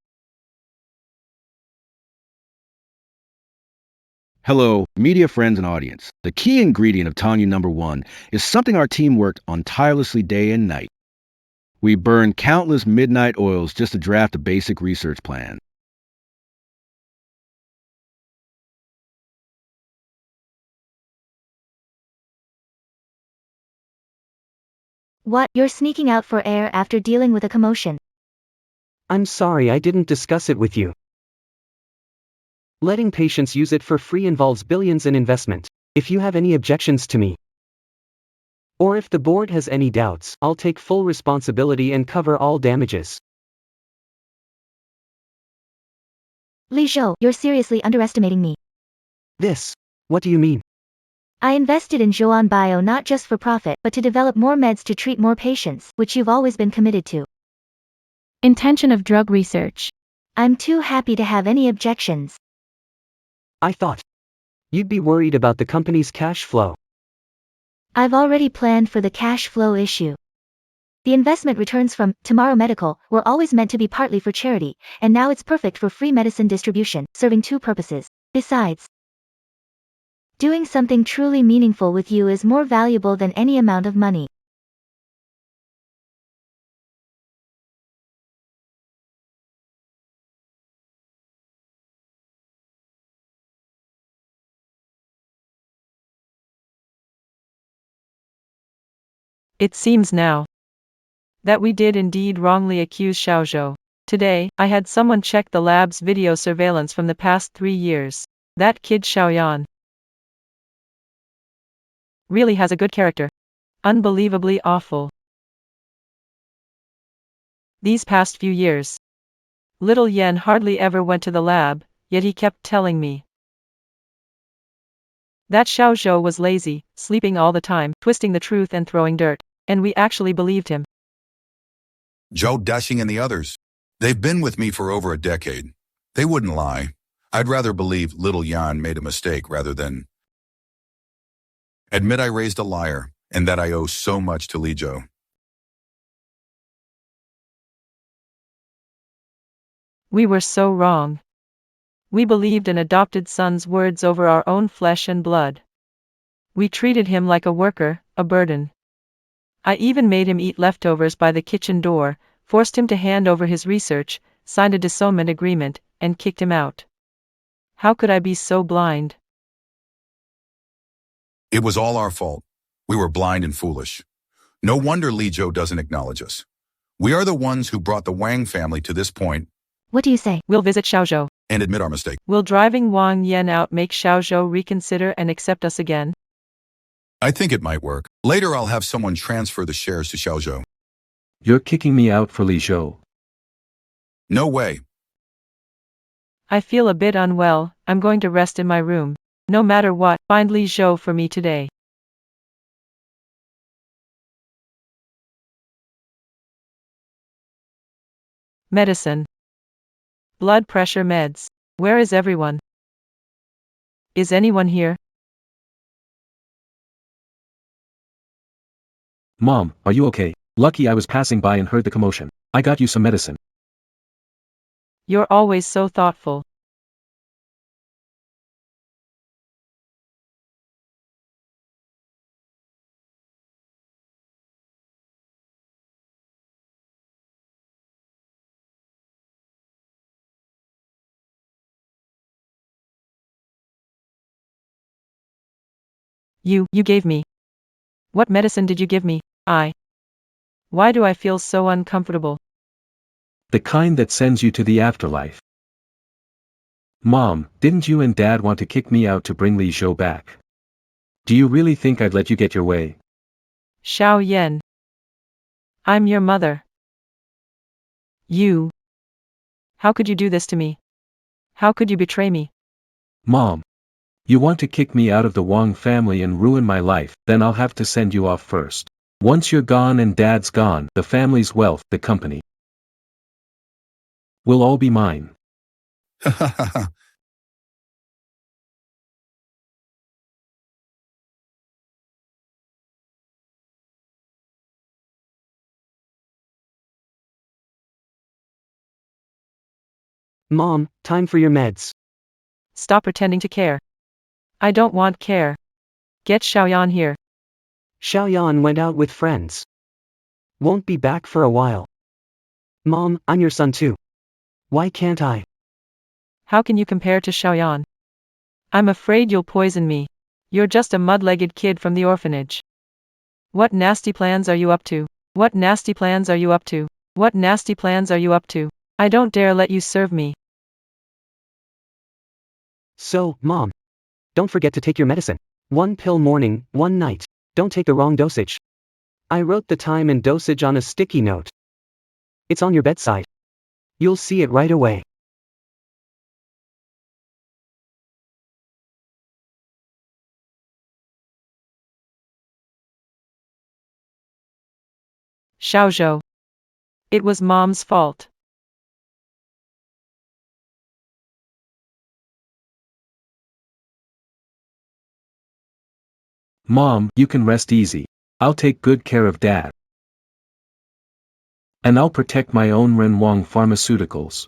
Hello, media friends and audience. The key ingredient of Tangyu #1 is something our team worked on tirelessly day and night. We burned countless midnight oils just to draft a basic research plan. What, you're sneaking out for air after dealing with a commotion? I'm sorry I didn't discuss it with you. Letting patients use it for free involves billions in investment. If you have any objections to me, or if the board has any doubts, I'll take full responsibility and cover all damages. Li Zhou, you're seriously underestimating me. What do you mean? I invested in Zhuan Bio not just for profit, but to develop more meds to treat more patients, which you've always been committed to. Intention of drug research. I'm too happy to have any objections. I thought you'd be worried about the company's cash flow. I've already planned for the cash flow issue. The investment returns from Tomorrow Medical were always meant to be partly for charity, and now it's perfect for free medicine distribution, serving two purposes. Besides, doing something truly meaningful with you is more valuable than any amount of money. It seems now that we did indeed wrongly accuse Xiaozhou. Today, I had someone check the lab's video surveillance from the past 3 years. That kid Xiaoyan really has a good character. Unbelievably awful. These past few years, little Yen hardly ever went to the lab, yet he kept telling me that Xiaozhou was lazy, sleeping all the time, twisting the truth and throwing dirt. And we actually believed him. Joe Dashing and the others. They've been with me for over a decade. They wouldn't lie. I'd rather believe little Yan made a mistake rather than admit I raised a liar and that I owe so much to Li Zhou. We were so wrong. We believed an adopted son's words over our own flesh and blood. We treated him like a worker, a burden. I even made him eat leftovers by the kitchen door, forced him to hand over his research, signed a dissolution agreement, and kicked him out. How could I be so blind? It was all our fault. We were blind and foolish. No wonder Li Zhou doesn't acknowledge us. We are the ones who brought the Wang family to this point What do you say? We'll visit Xiaozhou. and admit our mistake. Will driving Wang Yan out make Xiaozhou reconsider and accept us again? I think it might work. Later I'll have someone transfer the shares to Xiaozhou. You're kicking me out for Li Zhou. No way. I feel a bit unwell, I'm going to rest in my room. No matter what, find Li Zhou for me today. Medicine. Blood pressure meds. Where is everyone? Is anyone here? Mom, are you okay? Lucky I was passing by and heard the commotion. I got you some medicine. You're always so thoughtful. You gave me. What medicine did you give me? Why do I feel so uncomfortable? The kind that sends you to the afterlife. Mom, didn't you and Dad want to kick me out to bring Li Zhou back? Do you really think I'd let you get your way? Xiao Yan. I'm your mother. You. How could you do this to me? How could you betray me? Mom. You want to kick me out of the Wang family and ruin my life, then I'll have to send you off first. Once you're gone and Dad's gone, the family's wealth, the company, will all be mine. Mom, time for your meds. Stop pretending to care. I don't want care. Get Xiaoyan here. Xiaoyan went out with friends. Won't be back for a while. Mom, I'm your son too. Why can't I? How can you compare to Xiaoyan? I'm afraid you'll poison me. You're just a mud-legged kid from the orphanage. What nasty plans are you up to? What nasty plans are you up to? What nasty plans are you up to? I don't dare let you serve me. So, Mom, don't forget to take your medicine. 1 pill morning, 1 night. Don't take the wrong dosage. I wrote the time and dosage on a sticky note. It's on your bedside. You'll see it right away. Xiaozhou. It was Mom's fault. Mom, you can rest easy. I'll take good care of Dad. And I'll protect my own Ren Wang Pharmaceuticals.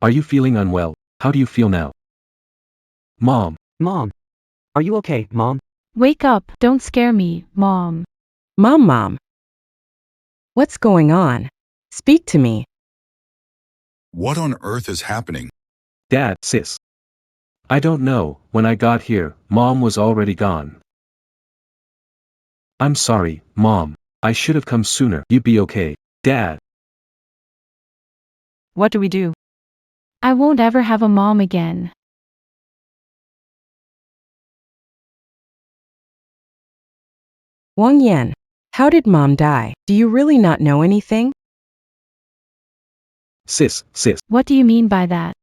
Are you feeling unwell? How do you feel now? Mom. Mom. Are you okay, Mom? Wake up, don't scare me, Mom. Mom. What's going on? Speak to me. What on earth is happening? Dad, sis. I don't know, when I got here, Mom was already gone. I'm sorry, Mom. I should have come sooner. You'd be okay. Dad. What do we do? I won't ever have a mom again. Wang Yan. How did Mom die? Do you really not know anything? Sis. What do you mean by that?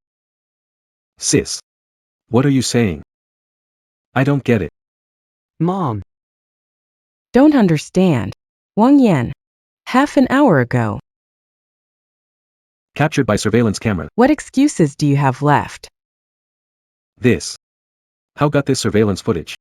Sis. What are you saying? I don't get it. Mom. Don't understand. Wang Yan. Half an hour ago. Captured by surveillance camera. What excuses do you have left? This. How got this surveillance footage?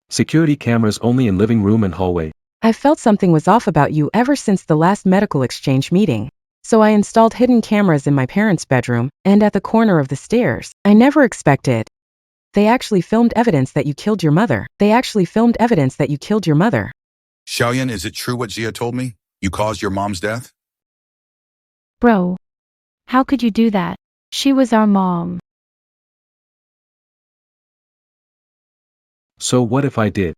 Security cameras only in living room and hallway. I felt something was off about you ever since the last medical exchange meeting. So I installed hidden cameras in my parents' bedroom and at the corner of the stairs. I never expected. They actually filmed evidence that you killed your mother. Xiaoyan, is it true what Zia told me? You caused your mom's death? Bro. How could you do that? She was our mom. So what if I did?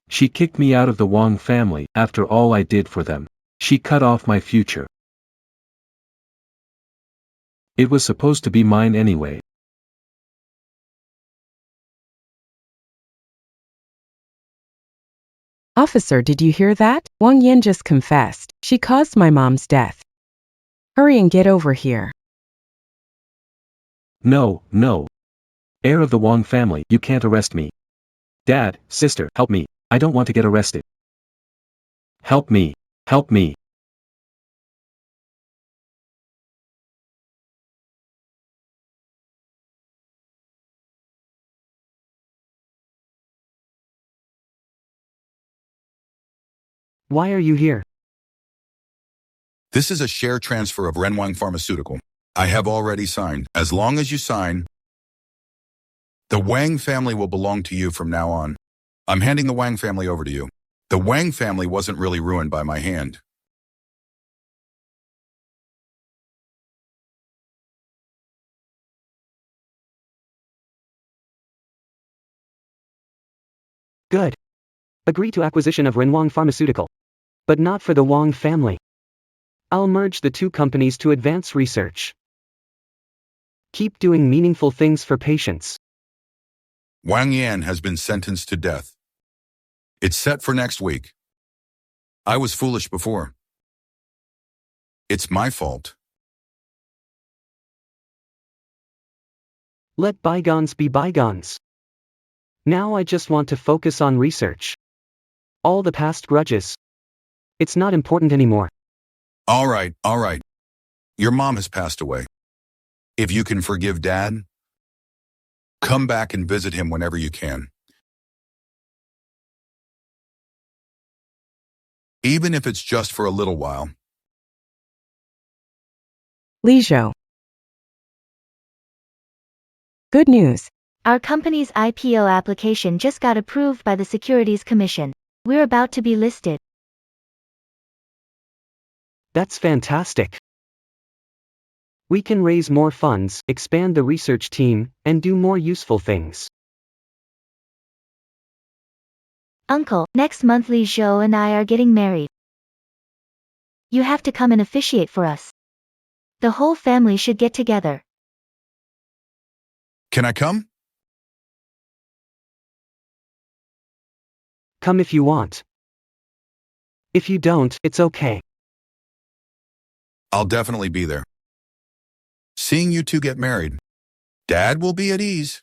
She kicked me out of the Wang family after all I did for them. She cut off my future. It was supposed to be mine anyway. Officer, did you hear that? Wang Yan just confessed. She caused my mom's death. Hurry and get over here. No, no. Heir of the Wang family, you can't arrest me. Dad, sister, help me. I don't want to get arrested. Help me. Help me. Why are you here? This is a share transfer of Renwang Pharmaceutical. I have already signed. As long as you sign, the Wang family will belong to you from now on. I'm handing the Wang family over to you. The Wang family wasn't really ruined by my hand. Good. Agree to acquisition of Renwang Pharmaceutical. But not for the Wang family. I'll merge the two companies to advance research. Keep doing meaningful things for patients. Wang Yan has been sentenced to death. It's set for next week. I was foolish before. It's my fault. Let bygones be bygones. Now I just want to focus on research. All the past grudges. It's not important anymore. All right, all right. Your mom has passed away. If you can forgive Dad, come back and visit him whenever you can. Even if it's just for a little while. Li Zhou. Good news. Our company's IPO application just got approved by the Securities Commission. We're about to be listed. That's fantastic. We can raise more funds, expand the research team, and do more useful things. Uncle, next month Li Zhou and I are getting married. You have to come and officiate for us. The whole family should get together. Can I come? Come if you want. If you don't, it's okay. I'll definitely be there. Seeing you two get married, Dad will be at ease.